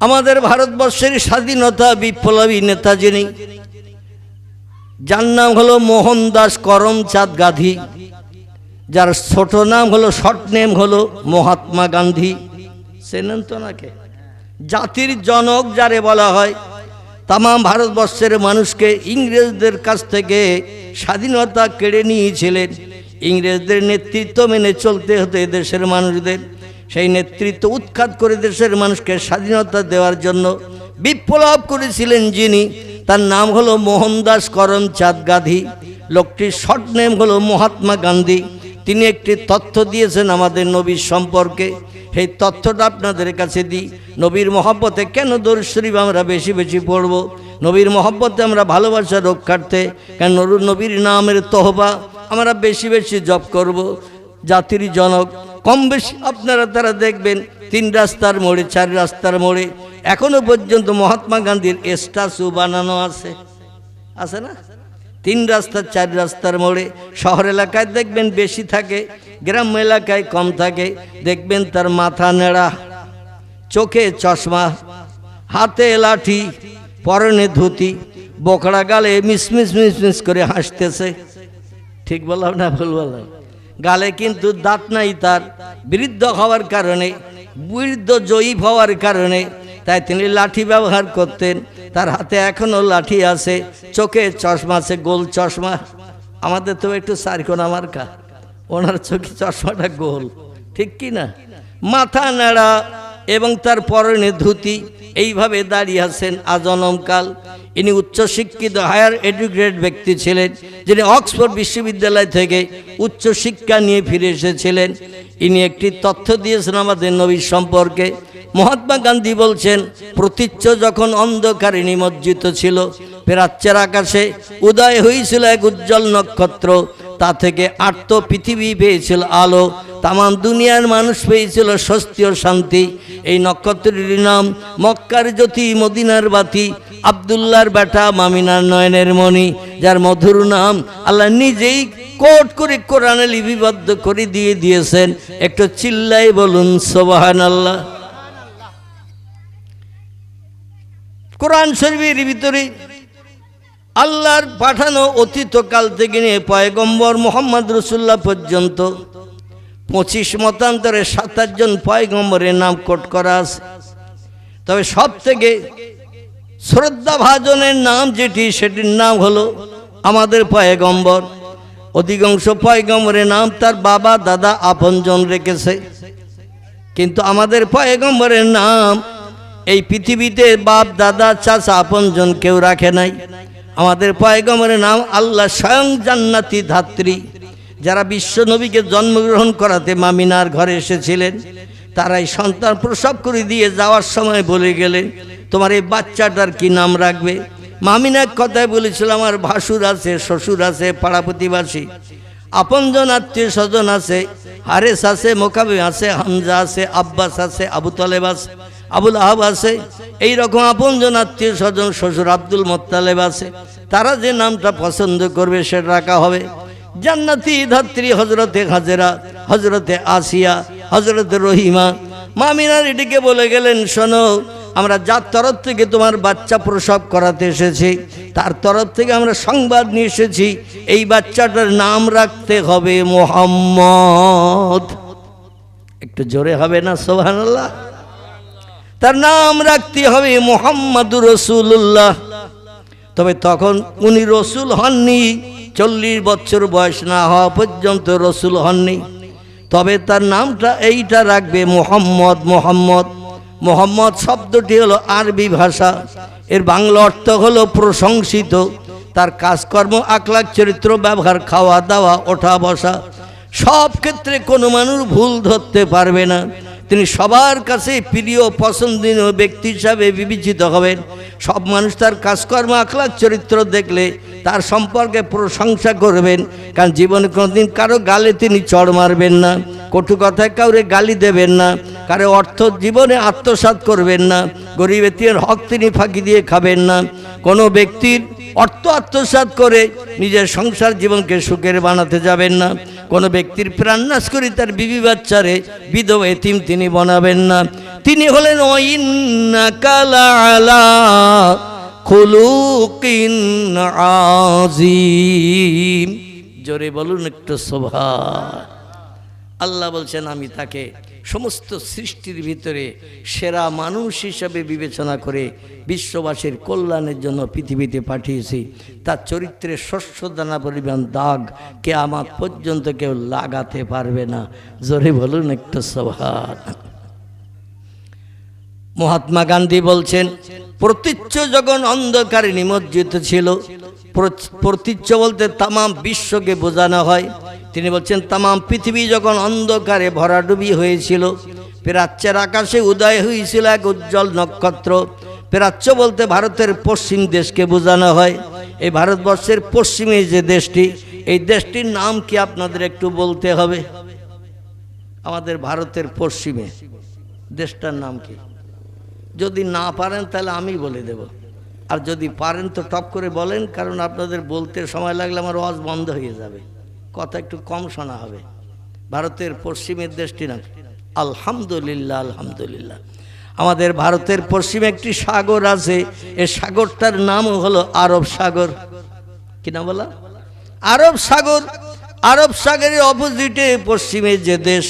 আমাদের ভারতবর্ষের স্বাধীনতা বিপ্লবী নেতা যিনি, যার নাম হলো মোহনদাস করমচাঁদ গান্ধী, যার ছোট নাম হলো শর্ট নেম হলো মহাত্মা গান্ধী। চেনেন তো নাকে? জাতির জনক যারে বলা হয়, তাম ভারতবর্ষের মানুষকে ইংরেজদের কাছ থেকে স্বাধীনতা কেড়ে নিয়েছিলেন। ইংরেজদের নেতৃত্ব মেনে চলতে হতো দেশের মানুষদের। সেই নেতৃত্ব উৎখাত করে দেশের মানুষকে স্বাধীনতা দেওয়ার জন্য বিপ্লব করেছিলেন যিনি, তার নাম হলো মোহনদাস করমচাঁদ গান্ধী। লোকটির শর্ট নেম হলো মহাত্মা গান্ধী। তিনি একটি তথ্য দিয়েছেন আমাদের নবীর সম্পর্কে। সেই তথ্যটা আপনাদের কাছে দিই। নবীর মহব্বতে কেন দরুদ শরীফ আমরা বেশি বেশি পড়ব? নবীর মহব্বতে আমরা ভালোবাসা রক্ষার্থে কেন নবীর নামের তহবা আমরা বেশি বেশি জপ করব। জাতির জনক কম বেশি আপনারা তারা দেখবেন 3 রাস্তার মোড়ে 4 রাস্তার মোড়ে এখনো পর্যন্ত মহাত্মা গান্ধীর স্ট্যাচু বানানো আছে, আছে না? 3 রাস্তা 4 রাস্তার মোড়ে। শহর এলাকায় দেখবেন বেশি থাকে, গ্রাম এলাকায় কম থাকে। দেখবেন তার মাথা নেড়া, চোখে চশমা, হাতে লাঠি, পরনে ধুতি, বকড়া গালে মিসমিস মিসমিস করে হাসতেছে। ঠিক বললাম না ভুল বললাম? গালে কিন্তু দাঁত নাই তার, বৃদ্ধ হওয়ার কারণে, বৃদ্ধ জয়ীব হওয়ার কারণে তাই তিনি লাঠি ব্যবহার করতেন। তার হাতে এখনো লাঠি আছে, চোখে চশমা আছে, গোল চশমা। আমাদের তো একটু চারকোনা মার্কা, ওনার চোখে চশমাটা গোল, ঠিক কি না? মাথা নাড়া এবং তার পরনে ধুতি, এইভাবে দাঁড়িয়ে আছেন আজনমকাল। ইনি উচ্চশিক্ষিত হায়ার এডুকেটেড ব্যক্তি ছিলেন, যিনি অক্সফোর্ড বিশ্ববিদ্যালয় থেকে উচ্চ শিক্ষা নিয়ে ফিরে এসেছিলেন। ইনি একটি তথ্য দিয়েছেন আমাদের নবীর সম্পর্কে। মহাত্মা গান্ধী বলছেন, প্রতীচ্য যখন অন্ধকারে নিমজ্জিত ছিল, প্রাচ্যের আকাশে উদয় হয়েছিল এক উজ্জ্বল নক্ষত্র। তা থেকে আর্ত পৃথিবী পেয়েছিল আলো, তাম দুনিয়ার মানুষ পেয়েছিল স্বস্তি ও শান্তি। এই নক্ষত্রের নাম মক্কার জ্যোতি, মদিনার বাতি, আব্দুল্লাহর বেটা, মামিনার নয়নের মণি, যার মধুর নাম আল্লাহ নিজেই কোট করে কোরআনে লিপিবদ্ধ করে দিয়েছেন। একটু চিল্লাই বলুন সুবহানাল্লাহ। কোরআন শরীফের ভিতরে আল্লাহর পাঠানো অতীতকাল থেকে নিয়ে পয়গম্বর মোহাম্মদ রাসূলুল্লাহ পর্যন্ত 25 মতান্তরে 27 জন পয়গম্বরের নাম কোট করা আছে। তবে সব থেকে শ্রদ্ধাভাজনের নাম যেটি, সেটির নাম হলো আমাদের পয়গম্বর। অধিকাংশ পয়গম্বরের নাম তার বাবা দাদা আপনজন রেখেছে, কিন্তু আমাদের পয়গম্বরের নাম এই পৃথিবীতে বাপ দাদা চাচা আপনজন কেউ রাখে নাই। আমাদের পয়গম্বরের নাম আল্লাহ স্বয়ং জান্নাতি ধাত্রী, যারা বিশ্ব নবীকে জন্মগ্রহণ করাতে মামিনার ঘরে এসেছিলেন, তারাই সন্তান প্রসব করে দিয়ে যাওয়ার সময় বলে গেলেন, তোমার এই বাচ্চাটার কি নাম রাখবে? মামিনা কথায় বলেছিল, আমার ভাসুর আছে, শ্বশুর আছে, পাড়া প্রতিবাসী, আপনজন আত্মীয় স্বজন আছে, হারেস আছে, মোকাবে আছে, হামজা আছে, আব্বাস আছে, আবু তালেব আছে, আবুল আহাব আছে, এইরকম আপনজন আত্মীয় স্বজন, শ্বশুর আব্দুল মোত্তালেব আছে। তারা যে নামটা পছন্দ করবে সেটা রাখা হবে। জান্নাতি ধাত্রী হজরতে হাজেরা, হজরতে আসিয়া, হজরতে রহিমা। মামিনার এটিকে বলে গেলেন, শোনো, আমরা যার তরফ থেকে তোমার বাচ্চা প্রসব করাতে এসেছি, তার তরফ থেকে আমরা সংবাদ নিয়ে এসেছি, এই বাচ্চাটার নাম রাখতে হবে মুহাম্মদ। একটু জোরে হবে না সুবহানাল্লাহ? তার নাম রাখতে হবে মুহাম্মাদুর রাসূলুল্লাহ। তবে তখন উনি রসুল হননি, 40 বছর বয়স না হওয়া পর্যন্ত রসুল হননি। তবে তার নামটা এইটা রাখবে মুহাম্মদ। মুহাম্মদ, মোহাম্মদ শব্দটি হলো আরবি ভাষা, এর বাংলা অর্থ হলো প্রশংসিত। তার কাজকর্ম, আখলাক, চরিত্র, ব্যবহার, খাওয়া দাওয়া, ওঠা বসা, সব ক্ষেত্রে কোনো মানুষ ভুল ধরতে পারবে না। তিনি সবার কাছে প্রিয় পছন্দনীয় ব্যক্তি হিসাবে বিবেচিত হবেন। সব মানুষ তার কাজকর্ম, আখলাক, চরিত্র দেখলে তার সম্পর্কে প্রশংসা করবেন। কারণ জীবনে কোনোদিন কারো গালে তিনি চড় মারবেন না, কটু কথায় কাউরে গালি দেবেন না, কারো অর্থ জীবনে আত্মসাৎ করবেন না, গরিব এতিমের হক তিনি ফাঁকি দিয়ে খাবেন না। কোনো ব্যক্তির অর্থ আত্মসাৎ করে নিজের সংসার জীবনকে সুখের বানাতে যাবেন না। কোনো ব্যক্তির প্রাণনাশ করে তার বিবি বাচ্চারে বিধবা এতিম তিনি বানাবেন না। তিনি হলেন ইন্নাকা লাআলা খুলুকিন আযীম। জোরে বলুন একটু সুবহান। আল্লাহ বলছেন আমি তাকে সমস্ত সৃষ্টির ভিতরে সেরা মানুষ হিসাবে বিবেচনা করে বিশ্ববাসীর কল্যাণের জন্য পৃথিবীতে পাঠিয়েছি। তার চরিত্রে শস্য দানা পরিমাণ দাগ কিয়ামত পর্যন্ত কেউ লাগাতে পারবে না। জোরে বলুন একটু সুবহান। মহাত্মা গান্ধী বলছেন প্রতীচ্য যখন অন্ধকারে নিমজ্জিত ছিল, প্রতীচ্য বলতে তামাম বিশ্বকে বোঝানো হয়। তিনি বলছেন তামাম পৃথিবী যখন অন্ধকারে ভরাডুবি হয়েছিল, প্রাচ্যের আকাশে উদয় হয়েছিল এক উজ্জ্বল নক্ষত্র। প্রাচ্য বলতে ভারতের পশ্চিম দেশকে বোঝানো হয়। এই ভারতবর্ষের পশ্চিমে যে দেশটি, এই দেশটির নাম কি আপনাদের একটু বলতে হবে। আমাদের ভারতের পশ্চিমে দেশটার নাম কি? যদি না পারেন তাহলে আমি বলে দেব, আর যদি পারেন তো টপ করে বলেন, কারণ আপনাদের বলতে সময় লাগলে আমার ওয়াজ বন্ধ হয়ে যাবে, কথা একটু কম শোনা হবে। ভারতের পশ্চিমের দেশটি নাম আলহামদুলিল্লাহ। আলহামদুলিল্লাহ। আমাদের ভারতের পশ্চিমে একটি সাগর আছে, এই সাগরটার নাম হলো আরব সাগর। কি নাম বলা? আরব সাগর। আরব সাগরের অপোজিটে পশ্চিমে যে দেশ,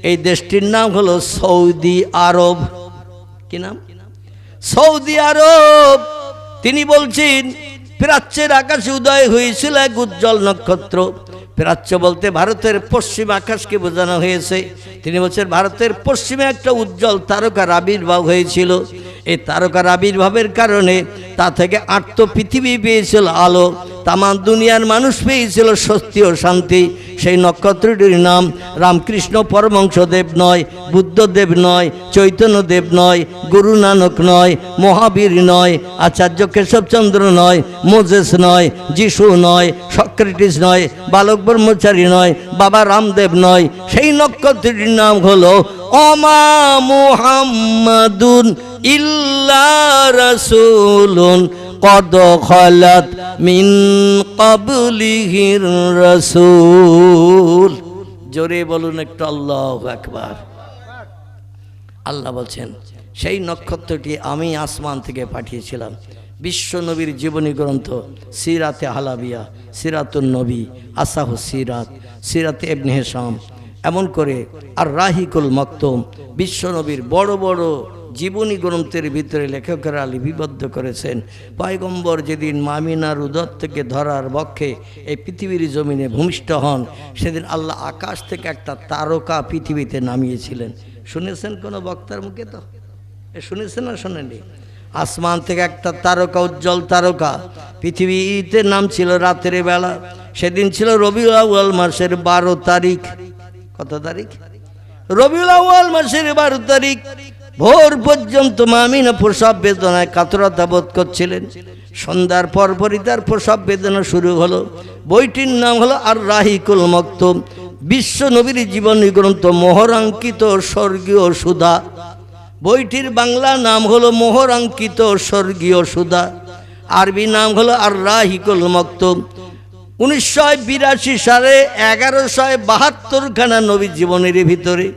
এই দেশটির নাম হলো সৌদি আরব। কি নাম? সৌদি আরব। তিনি বলছেন প্রাচ্যের আকাশে উদয় হয়েছিল এক উজ্জ্বল নক্ষত্র। প্রাচ্য বলতে ভারতের পশ্চিম আকাশকে বোঝানো হয়েছে। তিনি বলছেন ভারতের পশ্চিমে একটা উজ্জ্বল তারকার আবির্ভাব হয়েছিল। এই তারকার আবির্ভাবের কারণে তা থেকে আটটো পৃথিবী পেয়েছিল আলো, তামাম দুনিয়ার মানুষ পেয়েছিল স্বস্তি ও শান্তি। সেই নক্ষত্রটির নাম রামকৃষ্ণ পরমহংসদেব নয়, বুদ্ধদেব নয়, চৈতন্যদেব নয়, গুরু নানক নয়, মহাবীর নয়, আচার্য কেশবচন্দ্র নয়, মোজেস নয়, যিশু নয়, সক্রেটিস নয়, বালক ব্রহ্মচারী নয়, বাবা রামদেব নয়। সেই নক্ষত্রটির নাম হলো ওমা মুহাম্মাদুন ইল্লা রাসূলুন কদ খালাত মিন ক্বাবলিহির রাসূল। জোরে বলুন একটু আল্লাহু আকবার। আল্লাহ বলছেন সেই নক্ষত্রটি আমি আসমান থেকে পাঠিয়েছিলাম। বিশ্ব নবীর জীবনী গ্রন্থ সিরাতে হালাবিয়া, সিরাতুন নবী, আসাহু সিরাত, সিরাতে ইবনে হিশাম, এমন করে আর রাহিকুল মাকতুম, বিশ্ব নবীর বড় বড় জীবনী গ্রন্থের ভিতরে লেখকেরা লিপিবদ্ধ করেছেন। পয়গম্বর যেদিন মামিনার উদর থেকে ধরার বক্ষে এই পৃথিবীর জমিনে ভূমিষ্ঠ হন, সেদিন আল্লাহ আকাশ থেকে একটা তারকা পৃথিবীতে নামিয়েছিলেন। শুনেছেন কোনো বক্তার মুখে? তো শুনেছেন না শোনেননি? আসমান থেকে একটা তারকা, উজ্জ্বল তারকা পৃথিবীতে নামছিল রাতের বেলা। সেদিন ছিল রবিউল আউয়াল মাসের 12 তারিখ। কত তারিখ? রবিউল আউয়াল মাসের 12 তারিখ। ভোর পর্যন্ত মামিনা প্রসব বেদনায় কাতরতা বোধ করছিলেন। সন্ধ্যার পরপরই তার প্রসব বেদনা শুরু হলো। বইটির নাম হলো আর রাহিকুল মাকতুম, বিশ্ব নবীর জীবনী গ্রন্থ, মোহরাঙ্কিত স্বর্গীয় সুধা। বইটির বাংলা নাম হলো মোহরাঙ্কিত স্বর্গীয় সুধা, আরবি নাম হলো আর রাহিকুল মাকতুম। 1982 সালে 1172 খানা নবী জীবনের ভিতরে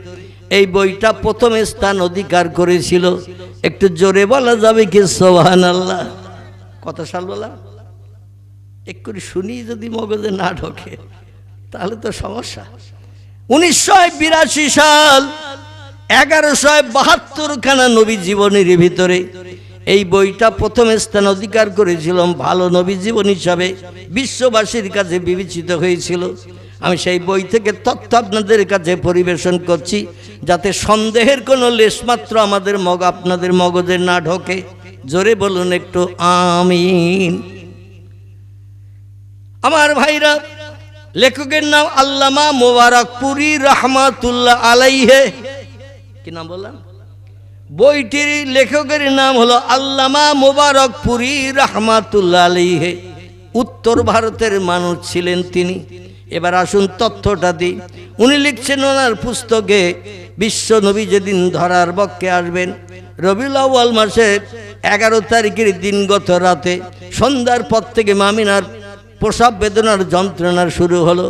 এই বইটা প্রথম স্থান অধিকার করেছিল। একটু জোরে বলা যাবে কি সুবহানাল্লাহ? কত সাল বলা? একটু শুনি, যদি মগজে না ঢোকে তাহলে তো সমস্যা। 1982 সাল 1172 খানা নবী জীবনের ভিতরে এই বইটা প্রথম স্থান অধিকার করেছিল। ভালো নবী জীবন হিসাবে বিশ্ববাসীর কাছে বিবেচিত হয়েছিল। আমি সেই বই থেকে তথ্য আপনাদের কাছে পরিবেশন করছি, যাতে সন্দেহের কোনো লেশমাত্র আপনাদের মগজে না ঢোকে। জোরে বলুন একটু আমিন। আমার ভাইরা, লেখকের নাম আল্লামা মোবারকপুরী রহমাতুল্লাহ আলাইহে। কি নাম বললাম? বইটির লেখকের নাম হলো আল্লামা মোবারকপুরী রহমাতুল্লাহ আলাইহে। উত্তর ভারতের মানুষ ছিলেন তিনি। এবার আসুন তথ্যটা দিই। উনি লিখছেন ওনার পুস্তকে, বিশ্ব নবী যেদিন ধরার বক্ষে আসবেন, রবিউল আউয়াল মাসের 11 তারিখের দিনগত রাতে সন্ধ্যার পর থেকে মামিনার প্রসব বেদনার যন্ত্রণার শুরু হলো।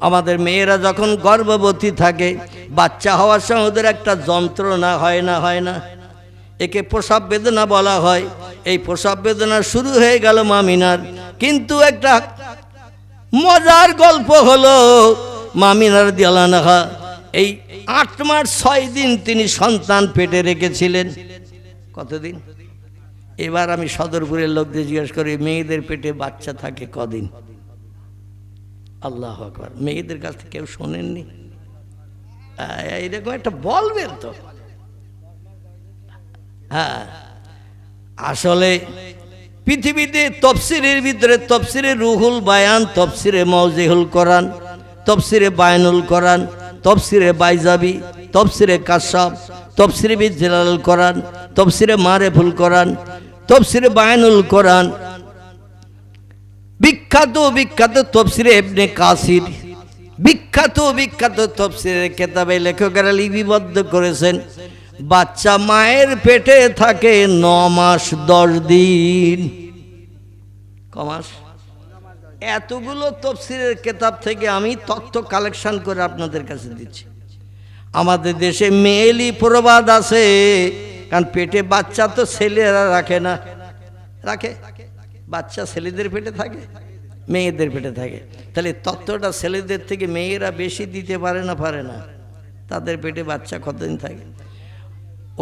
আমাদের মেয়েরা যখন গর্ভবতী থাকে, বাচ্চা হওয়ার সময় ওদের একটা যন্ত্রণা হয় না, একে প্রসব বেদনা বলা হয়। এই প্রসব বেদনা শুরু হয়ে গেল মামিনার। কিন্তু একটা মজার গল্প হলো, মামিনা রাদিয়াল্লাহু আনহা এই 8 মাস 6 দিন তিনি সন্তান পেটে রেখেছিলেন। কতদিন? এবার আমি সদরপুরের লোকদের জিজ্ঞেস করি, মেয়েদের পেটে বাচ্চা থাকে কদিন? আল্লাহু আকবার। মেয়েদের কাছ থেকে কেউ শোনেননি? এইরকম একটা বলবেন তো। হ্যাঁ, আসলে পৃথিবীতে তফসিরের ভিতরে তফসিরে রুহুল বায়ান, তফসিরে মাওজিহুল কোরআন, তফসিরে বায়ানুল কোরআন, তফসিরে বাইজাবি, তফসিরে কাশাফ, তফসিরে বিজলাল কোরআন, তফসিরে মারেফুল কোরআন, তফসিরে বায়ানুল কোরআন, বিখ্যাত তফসিরে ইবনে কাসির, বিখ্যাত তফসিরের কিতাবে লেখকেরা লিপিবদ্ধ করেছেন, বাচ্চা মায়ের পেটে থাকে 9 মাস 10 দিন। ক মাস? এতগুলো তফসিরের কিতাব থেকে আমি তথ্য কালেকশন করে আপনাদের কাছে দিচ্ছি। আমাদের দেশে মেয়েলি প্রবাদ আছে, কারণ পেটে বাচ্চা তো ছেলেরা রাখে না, রাখে? বাচ্চা ছেলেদের পেটে থাকে, মেয়েদের পেটে থাকে। তাহলে তথ্যটা ছেলেদের থেকে মেয়েরা বেশি দিতে পারে না? তাদের পেটে বাচ্চা কতদিন থাকে?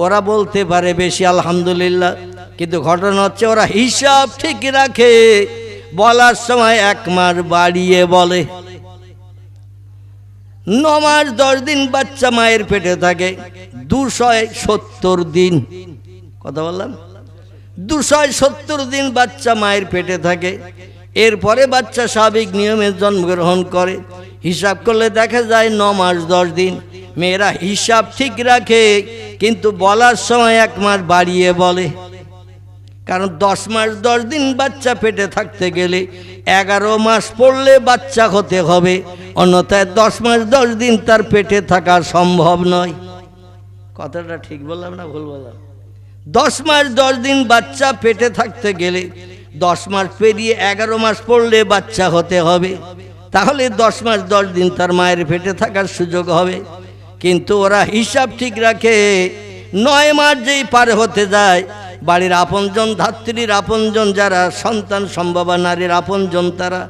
ওরা বলতে পারে বেশি, আলহামদুলিল্লাহ, কিন্তু ঘটনা হচ্ছে ওরা হিসাব ঠিক রাখে, বলার সময় 1 মাস বাড়িয়ে বলে। 9 মাস 10 দিন বাচ্চা মায়ের পেটে থাকে, 270 দিন। কথা বললাম? 270 দিন বাচ্চা মায়ের পেটে থাকে। এরপরে বাচ্চা স্বাভাবিক নিয়মে জন্মগ্রহণ করে। হিসাব করলে দেখা যায় 9 মাস 10 দিন। মেয়েরা হিসাব ঠিক রাখে, কিন্তু বলার সময় 1 মাস বাড়িয়ে বলে। কারণ 10 মাস 10 দিন বাচ্চা পেটে থাকতে গেলে 11 মাস পড়লে বাচ্চা হতে হবে, অন্যথায় 10 মাস 10 দিন তার পেটে থাকা সম্ভব নয়। কথাটা ঠিক বললাম না ভুল বললাম? 10 মাস 10 দিন বাচ্চা পেটে থাকতে গেলে 10 মাস পেরিয়ে 11 মাস পড়লে বাচ্চা হতে হবে, তাহলে 10 মাস 10 দিন তার মায়ের পেটে থাকার সুযোগ হবে। কিন্তু ওরা হিসাব ঠিক রাখে, 9 মাস যেই পার হতে যায়, বাড়ির আপনজন, ধাত্রীর আপনজন যারা সন্তান সম্ভবা নারীর আপনজন, তারা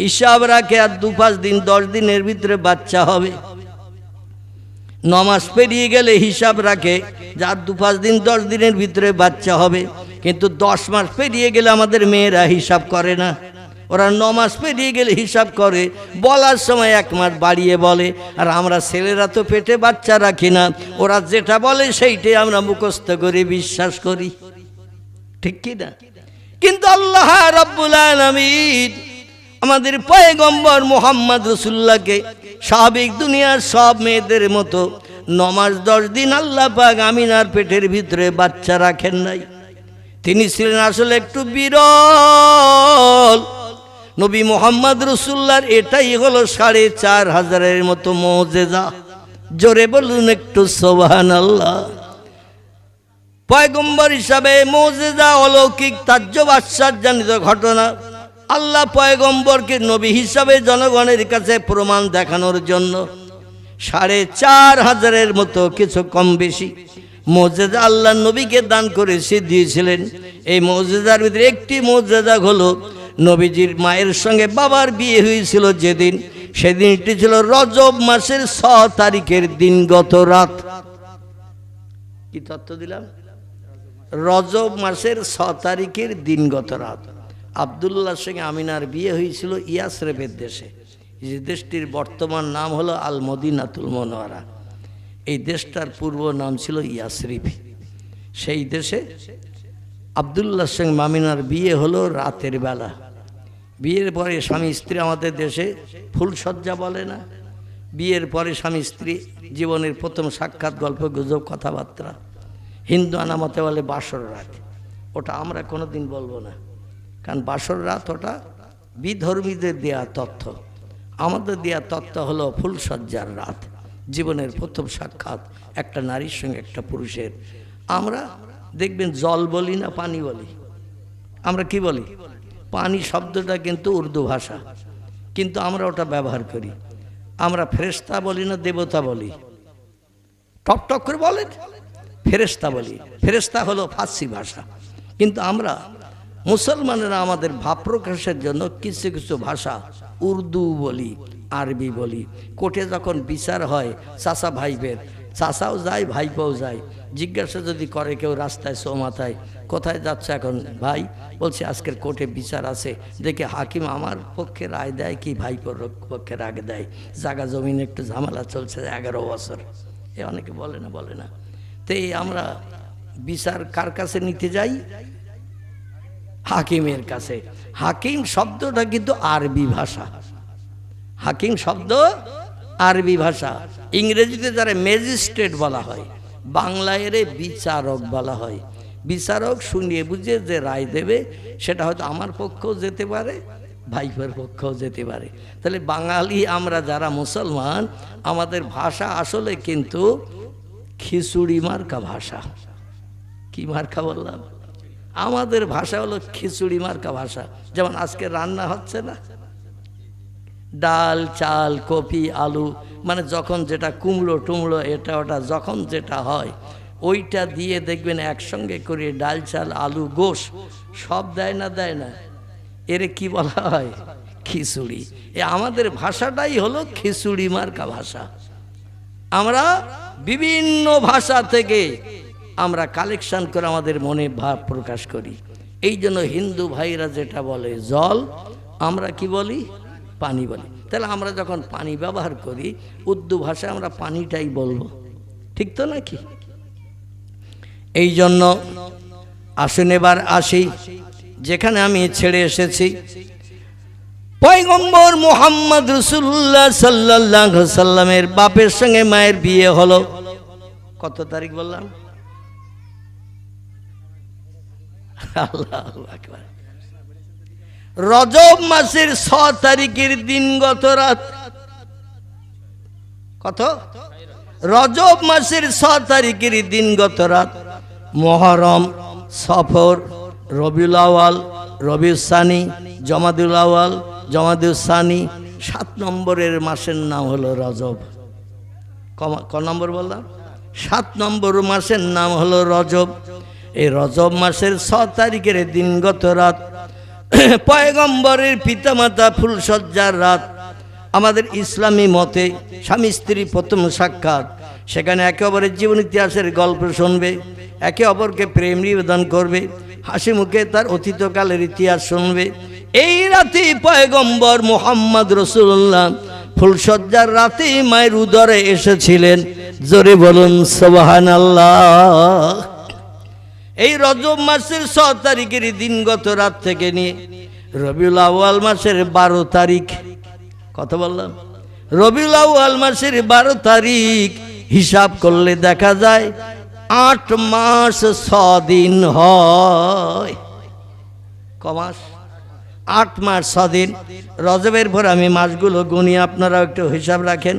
হিসাব রাখে আর 2-5 দিন 10 দিনের ভিতরে বাচ্চা হবে। 9 মাস পেরিয়ে গেলে হিসাব রাখে যে আর 2-5 দিন 10 দিনের ভিতরে বাচ্চা হবে। কিন্তু 10 মাস পেরিয়ে গেলে আমাদের মেয়েরা হিসাব করে না, ওরা 9 মাস পেরিয়ে গেলে হিসাব করে, বলার সময় 1 মাস বাড়িয়ে বলে। আর আমরা ছেলেরা তো পেটে বাচ্চা রাখি না, ওরা যেটা বলে সেইটাই আমরা মুখস্থ করে বিশ্বাস করি, ঠিক কি না? কিন্তু আল্লাহ রাব্বুল আলামিন আমাদের পয়গম্বর মুহাম্মদ রাসূলুল্লাহকে স্বাভাবিক দুনিয়ার সব মেয়েদের মতো 9 মাস 10 দিন আল্লাহ পাক আমিনার পেটের ভিতরে বাচ্চা রাখেন নাই। তিনি ছিলেন আসলে একটু বিরল নবী মুহাম্মদ রাসূলুল্লাহর। এটাই হলো 4500-এর মতো মুজিজা। জোরে বলুন একটু সুবহানাল্লাহ। পয়গম্বর হিসাবে মুজিজা, অলৌকিক, তাজ্জব, আশ্চর্যজনিত ঘটনা। আল্লাহ পয়গম্বরকে নবী হিসাবে জনগণের কাছে প্রমাণ দেখানোর জন্য 4500-এর মতো কিছু কম বেশি মুজিজা আল্লাহ নবীকে দান করে দিয়েছিলেন। এই মুজিজার ভিতরে একটি মুজিজা হলো নবীজির মায়ের সঙ্গে বাবার বিয়ে হয়েছিল যেদিন, সেদিনটি ছিল রজব মাসের 6 তারিখের দিনগত রাত। কি তথ্য দিলাম? রজব মাসের 6 তারিখের দিনগত রাত আব্দুল্লাহর সঙ্গে আমিনার বিয়ে হয়েছিল ইয়াসরিবের দেশে। যে দেশটির বর্তমান নাম হলো আল মদিনাতুল মুনাওয়ারা। এই দেশটার পূর্ব নাম ছিল ইয়াসরিব। সেই দেশে আব্দুল্লাহর সঙ্গে আমিনার বিয়ে হলো রাতের বেলা। বিয়ের পরে স্বামী স্ত্রী, আমাদের দেশে ফুলসজ্জা বলে না, বিয়ের পরে স্বামী স্ত্রী জীবনের প্রথম সাক্ষাৎ, গল্প গুজব, কথাবার্তা, হিন্দু আনামতে বলে বাসর রাত। ওটা আমরা কোনোদিন বলবো না, কারণ বাসর রাত ওটা বিধর্মীদের দেয়া তথ্য। আমাদের দেয়া তথ্য হলো ফুলসজ্জার রাত, জীবনের প্রথম সাক্ষাৎ একটা নারীর সঙ্গে একটা পুরুষের। আমরা দেখবেন জল বলি না, পানি বলি। আমরা কি বলি? পানি শব্দটা কিন্তু উর্দু ভাষা, কিন্তু আমরা ওটা ব্যবহার করি। আমরা ফেরেশতা বলি না দেবতা বলি? টক টক করে বলেন, ফেরেশতা বলি। ফেরেশতা হলো ফার্সি ভাষা, কিন্তু আমরা মুসলমানেরা আমাদের ভাব প্রকাশের জন্য কিছু কিছু ভাষা উর্দু বলি, আরবি বলি। কোর্টে যখন বিচার হয় চাচা ভাইবের, চাচাও যায় ভাইপোও যায়, জিজ্ঞাসা যদি করে কেউ রাস্তায় চৌমাথায়, কোথায় যাচ্ছে এখন ভাই? বলছে আজকের কোর্টে বিচার আছে, দেখে হাকিম আমার পক্ষে রায় দেয় কি ভাইপোর পক্ষে রায় দেয়। জায়গা জমিন একটু ঝামেলা চলছে 11 বছর। এ অনেকে বলে না। তো এই আমরা বিচার কার কাছে নিতে যাই? হাকিমের কাছে। হাকিম শব্দটা কিন্তু আরবি ভাষা। হাকিম শব্দ আরবি ভাষা। ইংরেজিতে যারা ম্যাজিস্ট্রেট বলা হয়, বাংলায় এর বিচারক বলা হয়। বিচারক শুনিয়ে বুঝে যে রায় দেবে, সেটা হয়তো আমার পক্ষেও যেতে পারে, ভাইপোর পক্ষেও যেতে পারে। তাহলে বাঙালি আমরা যারা মুসলমান, আমাদের ভাষা আসলে কিন্তু খিচুড়ি মার্কা ভাষা। কি মার্কা বললাম? আমাদের ভাষা হলো খিচুড়ি মার্কা ভাষা। যেমন আজকে রান্না হচ্ছে না, ডাল চাল কপি আলু, মানে যখন যেটা কুমড়ো টুমড়ো এটা ওটা যখন যেটা হয় ওইটা দিয়ে দেখবেন একসঙ্গে করে ডাল চাল আলু গোশ সব দেয় না? এর কি বলা হয়? খিচুড়ি। এ আমাদের ভাষাটাই হলো খিচুড়ি মার্কা ভাষা। আমরা বিভিন্ন ভাষা থেকে আমরা কালেকশন করে আমাদের মনে ভাব প্রকাশ করি। এই জন্য হিন্দু ভাইরা যেটা বলে জল, আমরা কি বলি? পানি বলি। তাহলে আমরা যখন পানি ব্যবহার করি উর্দু ভাষায় আমরা পানিটাই বলবো, ঠিক তো নাকি? এই জন্য আসুন এবার আসি যেখানে আমি ছেড়ে এসেছি। পয়গম্বর মুহাম্মদ রাসূলুল্লাহ সাল্লাল্লাহু আলাইহি সাল্লামের বাপের সঙ্গে মায়ের বিয়ে হলো কত তারিখ বললাম? আল্লাহু আকবার। রজব মাসের 6 তারিখের দিনগত রাত। কত? রজব মাসের 6 তারিখের দিনগত রাত। মুহররম, সফর, রবিউল আউয়াল, রবিউল সানি, জমাদুল আউয়াল, জমাদুল সানি, 7 নম্বরের মাসের নাম হলো রজব। ক নম্বর বললাম? 7 নম্বর মাসের নাম হলো রজব। এই রজব মাসের 6 তারিখের দিনগত রাত পয়গম্বরের পিতামাতা ফুলসজ্জার রাত। আমাদের ইসলামী মতে স্বামী স্ত্রী প্রথম সাক্ষাৎ, সেখানে একে অপরের জীবন ইতিহাসের গল্প শুনবে, একে অপরকে প্রেম নিবেদন করবে, হাসি মুখে তার অতীতকালের ইতিহাস শুনবে। এই রাতে পয়গম্বর মুহাম্মদ রাসূলুল্লাহ ফুলসজ্জার রাতে মায়ের উদরে এসেছিলেন। জোরে বলুন সুবহানাল্লাহ। এই রজব মাসের 6 তারিখের দিনগত রাত থেকে নিয়ে রবিউল আউয়াল মাসের 12 তারিখ, কত বললাম? রবিউল আউয়াল মাসের 12 তারিখ হিসাব করলে দেখা যায় 8 মাস 6 দিন হয়। ক মাস? 8 মাস 6 দিন। রজবের পরে আমি মাসগুলো গুনি, আপনারা একটু হিসাব রাখেন।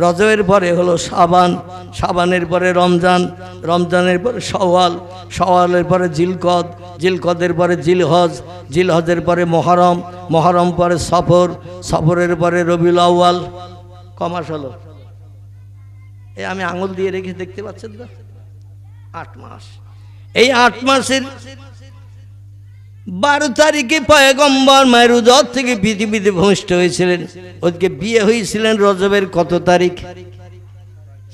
রজবের পরে হলো শাবান, শাবানের পরে রমজান, রমজানের পরে শাওয়াল, শাওয়ালের পরে জিলকদ, জিলকদের পরে জিলহজ, জিলহজের পরে মুহররম, মুহররম পরে সফর, সফরের পরে রবিউল আউয়াল। ক মাস হলো? এই আমি আঙুল দিয়ে রেখে দেখতে পাচ্ছেন তো? 8 মাস। এই 8 মাসের 12 তারিখে পয়গম্বর মায়ের উদর থেকে পৃথিবীতে ভূমিষ্ঠ হয়েছিলেন। ওদিকে বিয়ে হয়েছিলেন রজবের কত তারিখ?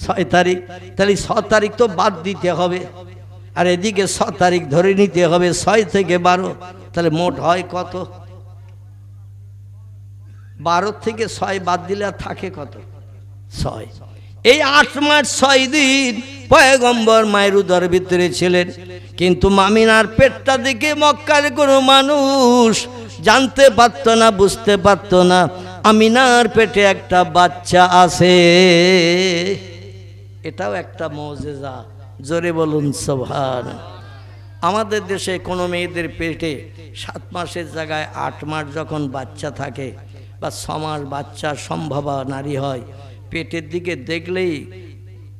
6 তারিখ। তাহলে 6 তারিখ তো বাদ দিতে হবে, আর এদিকে 6 তারিখ ধরে নিতে হবে, 6 থেকে 12। তাহলে মোট হয় কত? 12 থেকে 6 বাদ দিলে আর থাকে কত? 6। এই 8 মাস 6 দিন পয়গম্বর মায়ের উদর ভিতরে ছিলেন। কিন্তু মামিনার পেটটা দেখে মক্কার কোনো মানুষ জানতে পারত না, বুঝতে পারত না আমিনার পেটে একটা বাচ্চা আছে। এটাও একটা মুজিজা। জোরে বলুন সুবহানাল্লাহ। আমাদের দেশে কোনো মেয়েদের পেটে 7 মাসের জায়গায় 8 মাস যখন বাচ্চা থাকে বা 6 মাস বাচ্চা সম্ভবা নারী হয়, পেটের দিকে দেখলেই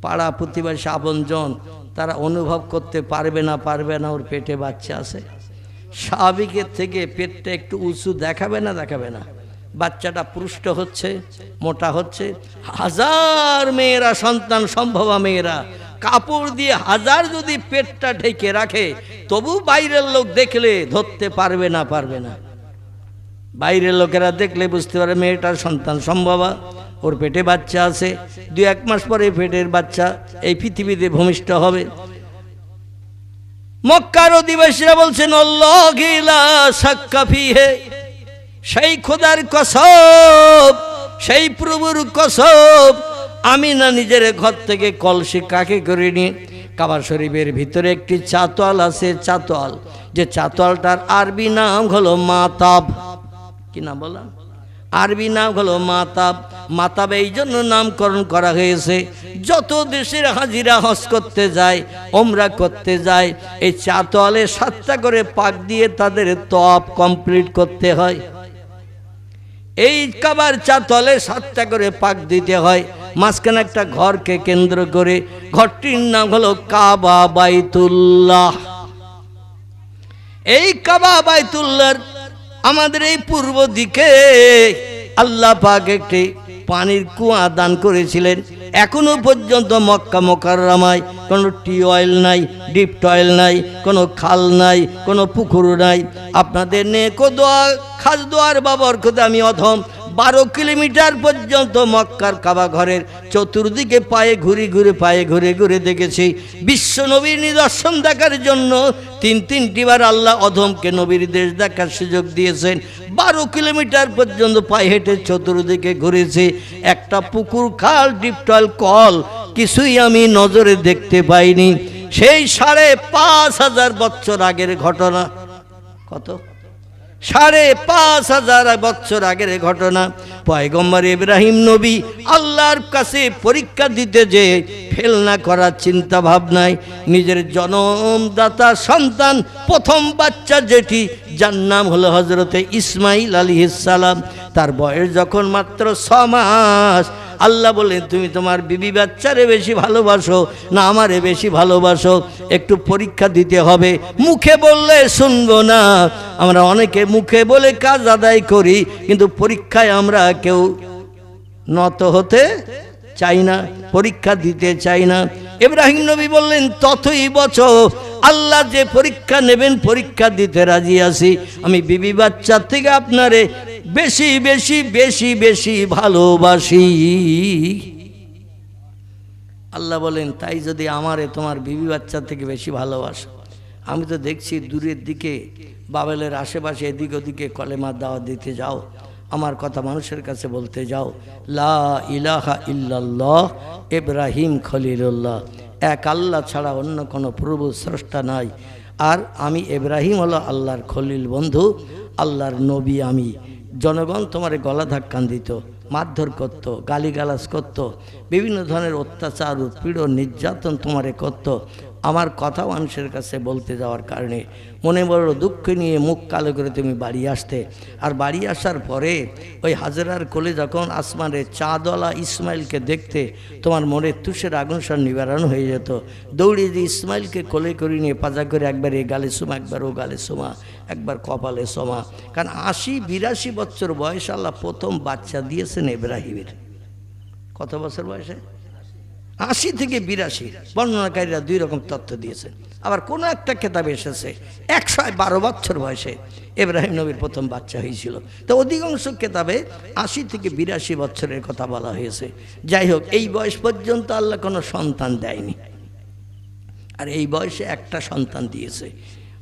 পাড়া প্রতিবেশী আপনজন তারা অনুভব করতে পারবে না ওর পেটে বাচ্চা আছে। স্বাভাবিকের থেকে পেটটা একটু উঁচু দেখাবে না? বাচ্চাটা পুষ্ট হচ্ছে, মোটা হচ্ছে। হাজার মেয়েরা সন্তান সম্ভবা মেয়েরা কাপড় দিয়ে হাজার যদি পেটটা ঢেকে রাখে, তবু বাইরের লোক দেখলে ধরতে পারবে না, পারবে না। বাইরের লোকেরা দেখলে বুঝতে পারে মেয়েটার সন্তান সম্ভবা, ওর পেটে বাচ্চা আছে, 2-1 মাস পরে পেটের বাচ্চা এই পৃথিবীতে ভূমিষ্ঠ হবে। মক্কার অধিবাসীরা বলছেন আল্লাহি লা শাক্কা ফিহি, সেই খোদার কসম, সেই প্রভুর কসম, আমিনা নিজের ঘর থেকে কলসি কাকে করে নিয়ে কাবা শরীফের ভিতরে একটি চাতোয়াল আছে, চাতোয়াল, যে চাতোয়ালটার আরবি নাম হলো মাতাব। কি নাম বললাম? আরবি নাম হলো মাতাব। মাতাব এই জন্য নামকরণ করা হয়েছে, যত দেশের হাজিরা হজ করতে যায়, ওমরা করতে যায়, এই চাতোয়ালে 7টা করে পাক দিয়ে তাদের তওয়াফ কমপ্লিট করতে হয়। এই কাবার চাতলে 7টা করে পাক দিতে হয়। মাঝখানে একটা ঘরকে কেন্দ্র করে, ঘরটির নাম হলো কাবা বাইতুল্লাহ। এই কাবা বাইতুল্লাহর আমাদের এই পূর্ব দিকে আল্লাহ পাক একটি পানির কুয়া দান করেছিলেন। এখনো পর্যন্ত মক্কা মুকাররমায় কোনো টিউবওয়েল নাই, ডিপ টয়েল নাই, কোনো খাল নাই, কোনো পুকুর নাই। আপনাদের নেকো দোয়া খাস দোয়ার বাবরকতে আমি অধম 12 কিলোমিটার পর্যন্ত মক্কার কাবা ঘরের চতুর্দিকে পায়ে ঘুরে ঘুরে দেখেছি। বিশ্ব নবীর নিদর্শন দেখার জন্য 3-3টি বার আল্লাহ অধমকে নবীর দেশ দেখার সুযোগ দিয়েছেন। 12 কিলোমিটার পর্যন্ত পায়ে হেঁটে চতুর্দিকে ঘুরেছি। একটা পুকুর, খাল, ডিপটল, কল কিছুই আমি নজরে দেখতে পাইনি। সেই 5,500 বছর আগের ঘটনা। কত? 5,500 বছর আগের ঘটনা। পয়গম্বর ইব্রাহিম নবী আল্লাহর কাছে পরীক্ষা দিতে যে ফেল না করার চিন্তা ভাবনায় নিজের জন্মদাতা সন্তান প্রথম বাচ্চা যেটি, যার নাম হলো হজরতে ইসমাইল আলাইহিস সালাম, তার বয়স যখন মাত্র 6 মাস, আল্লাহ বলেন তুমি তোমার বিবি বাচ্চারে বেশি ভালোবাসো না আমারে বেশি ভালোবাসো, একটু পরীক্ষা দিতে হবে। মুখে বললে শুনবো না, আমরা অনেকে মুখে বলে কাজ আদায় করি, কিন্তু পরীক্ষায় আমরা কেউ নত হতে চাই না, পরীক্ষা দিতে চাই না। ইব্রাহিম নবী বললেন ততই বছর, আল্লাহ যে পরীক্ষা নেবেন পরীক্ষা দিতে রাজি আছি। আমি বিবি বাচ্চার থেকে আপনারে বেশি বেশি বেশি বেশি ভালোবাসি। আল্লাহ বলেন তাই যদি আমারে তোমার বিবি বাচ্চা থেকে বেশি ভালোবাসো, আমি তো দেখছি দূরের দিকে বাবেলের আশেপাশে এদিক ওদিকে কলেমার দাওয়াত দিতে যাও, আমার কথা মানুষের কাছে বলতে যাও, লা ইলাহা ইল্লাল্লাহ ইব্রাহিম খলিলুল্লাহ, এক আল্লাহ ছাড়া অন্য কোনো প্রভু স্রষ্টা নাই, আর আমি ইব্রাহিম হলো আল্লাহর খলিল বন্ধু, আল্লাহর নবী আমি। জনগণ তোমারে গলা ধাক্কান দিত, মারধর করত, গালিগালাজ করত, বিভিন্ন ধরনের অত্যাচার উৎপীড়ন নির্যাতন তোমারে করত। আমার কথা মানুষের কাছে বলতে যাওয়ার কারণে মনে বড় দুঃখ নিয়ে মুখ কালো করে তুমি বাড়ি আসতে। আর বাড়ি আসার পরে ওই হাজেরার কোলে যখন আসমানের চাঁদওয়ালা ইসমাইলকে দেখতে, তোমার মনে তুষের আগুন সব নিবারণ হয়ে যেত। দৌড়ে যে ইসমাইলকে কোলে করে নিয়ে পাজা করে একবার এ গালে সোমা, একবার ও গালে সোমা, একবার কপালে সোমা। কারণ 80-82 বছর বয়স আল্লাহ প্রথম বাচ্চা দিয়েছেন ইব্রাহিমের। কত বছর বয়সে? 80 থেকে 82। বর্ণনাকারীরা 2 রকম তথ্য দিয়েছেন। আবার কোনো একটা কেতাবে এসেছে 112 বছর বয়সে ইব্রাহিম নবীর প্রথম বাচ্চা হয়েছিল। তো অধিকাংশ কেতাবে 80 থেকে 82 বছরের কথা বলা হয়েছে। যাই হোক, এই বয়স পর্যন্ত আল্লাহ কোনো সন্তান দেয়নি, আর এই বয়সে একটা সন্তান দিয়েছে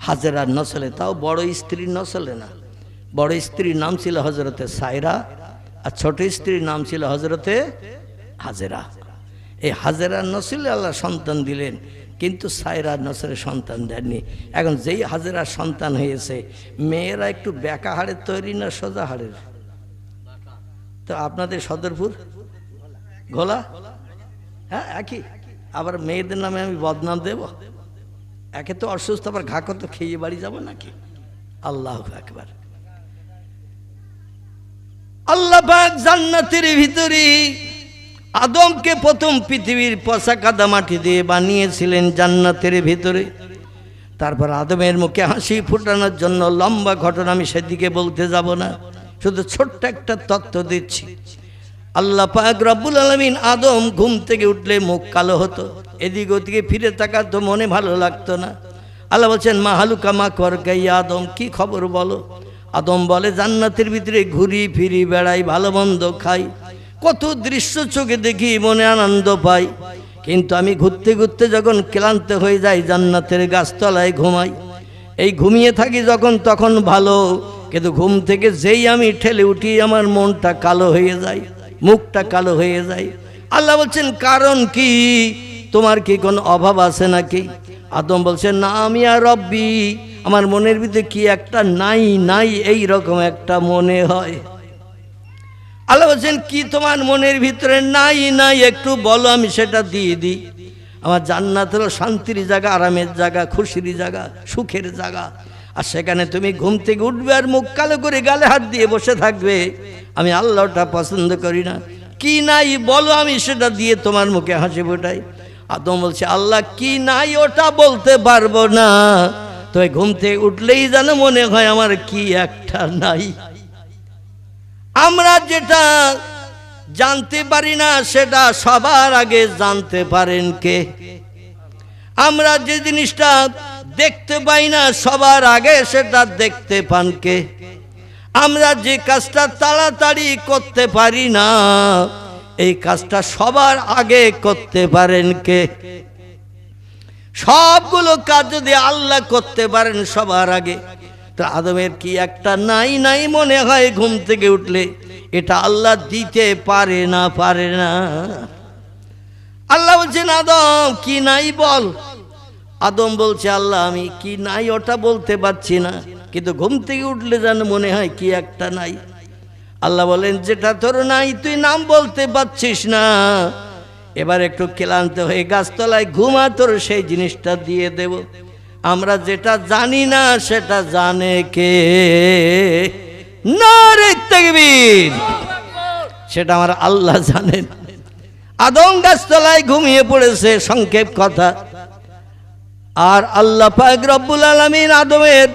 হাজেরার নসলে, তাও বড় স্ত্রীর নসলে না। বড় স্ত্রীর নাম ছিল হজরতে সায়রা, আর ছোট স্ত্রীর নাম ছিল হজরতে হাজেরা। এই হাজেরার নসলে আল্লাহ সন্তান দিলেন, কিন্তু সায়রার নসলে সন্তান দেননি। এখন যেই হাজেরার সন্তান হয়েছে, মেয়েরা একটু বেঁকা হাড়ের তৈরি না সোজা হাড়ের? তো আপনাদের সদরপুর ঘোলা, হ্যাঁ একই। আবার মেয়েদের নামে আমি বদনাম দেব? একে তো অসুস্থ, আবার ঘা কত খেয়ে বাড়ি যাব নাকি? আল্লাহু আকবার। আল্লাহ পাক জান্নাতের ভিতরে আদমকে প্রথম পৃথিবীর পচা কাদা মাটি দিয়ে বানিয়েছিলেন জান্নাতের ভিতরে। তারপর আদমের মুখে হাসি ফুটানোর জন্য লম্বা ঘটনা, আমি সেদিকে বলতে যাব না। শুধু ছোট্ট একটা তথ্য দিচ্ছি। আল্লাহ পাক রব্বুল আলামিন আদম ঘুম থেকে উঠলে মুখ কালো হতো, এদিক ওদিকে ফিরে তাকাতো, মনে ভালো লাগতো না। আল্লাহ বলছেন মা হালুকা মা করকাই আদম, কি খবর বলো? আদম বলে জান্নাতের ভিতরে ঘুরি ফিরি বেড়াই, ভালো মন্দ খাই, কত দৃশ্য চোখে দেখি, মনে আনন্দ পাই, কিন্তু আমি ঘুরতে ঘুরতে যখন ক্লান্ত হয়ে যাই জান্নাতের গাছতলায় ঘুমাই। এই ঘুমিয়ে থাকি যখন তখন ভালো, কিন্তু ঘুম থেকে যেই আমি ঠেলে উঠি আমার মনটা কালো হয়ে যায়, মুখটা কালো হয়ে যায়। আল্লাহ বলছেন কারণ কি, তোমার কি কোনো অভাব আছে নাকি? আদম বলছেন না আমি আর রব্বি, আমার মনের ভিতরে কি একটা নাই নাই এই রকম একটা মনে হয়। আল্লাহ বলছেন কি তোমার মনের ভিতরে নাই নাই একটু বলো, আমি সেটা দিয়ে দিই। আমার জান্নাত হলো শান্তির জায়গা, আরামের জায়গা, খুশির জায়গা, সুখের জায়গা। আর সেখানে তুমি ঘুম থেকে উঠবে আর মুখ কালো করে গালে হাত দিয়ে বসে থাকবে, আমি আল্লাহটা পছন্দ করি না। কি নাই বলো, আমি সেটা দিয়ে তোমার মুখে হাসি ফোটাই। আদম বলছে আল্লাহ কি নাই ওটা বলতে পারবো না, তবে ঘুম থেকে উঠলেই যেন মনে হয় আমার কি একটা নাই। আমরা যেটা জানতে পারি না সেটা সবার আগে জানতে পারেন কে? আমরা যে জিনিসটা দেখতে পাই না সবার আগে সেটা দেখতে পান কে? আমরা যে কাজটা তাড়াতাড়ি করতে পারি না এই কাজটা সবার আগে করতে পারেন কে? সবগুলো কাজ যদি আল্লাহ করতে পারেন সবার আগে, তো আদমের কি একটা নাই নাই মনে হয় ঘুম থেকে উঠলে, এটা আল্লাহ দিতে পারে না, পারে না। আল্লাহ বলছেন আদম কি নাই বল। আদম বলছে আল্লাহ আমি কি নাই ওটা বলতে পারছি না, কিন্তু ঘুম থেকে উঠলে যেন মনে হয় কি একটা নাই। আল্লাহ বলেন যেটা তোর নাই তুই নাম বলতে পারছিস না, এবার একটু ক্লান্ত হয়ে গাছতলায় ঘুমা, তোর সেই জিনিসটা দিয়ে দেব। আমরা যেটা জানি না সেটা জানে কে? নারে তাকবীর, সেটা আমার আল্লাহ জানেন। আদম গাছতলায় ঘুমিয়ে পড়েছে, সংক্ষেপ কথা। আর আল্লাহ পাক রব্বুল আলামিন আদমের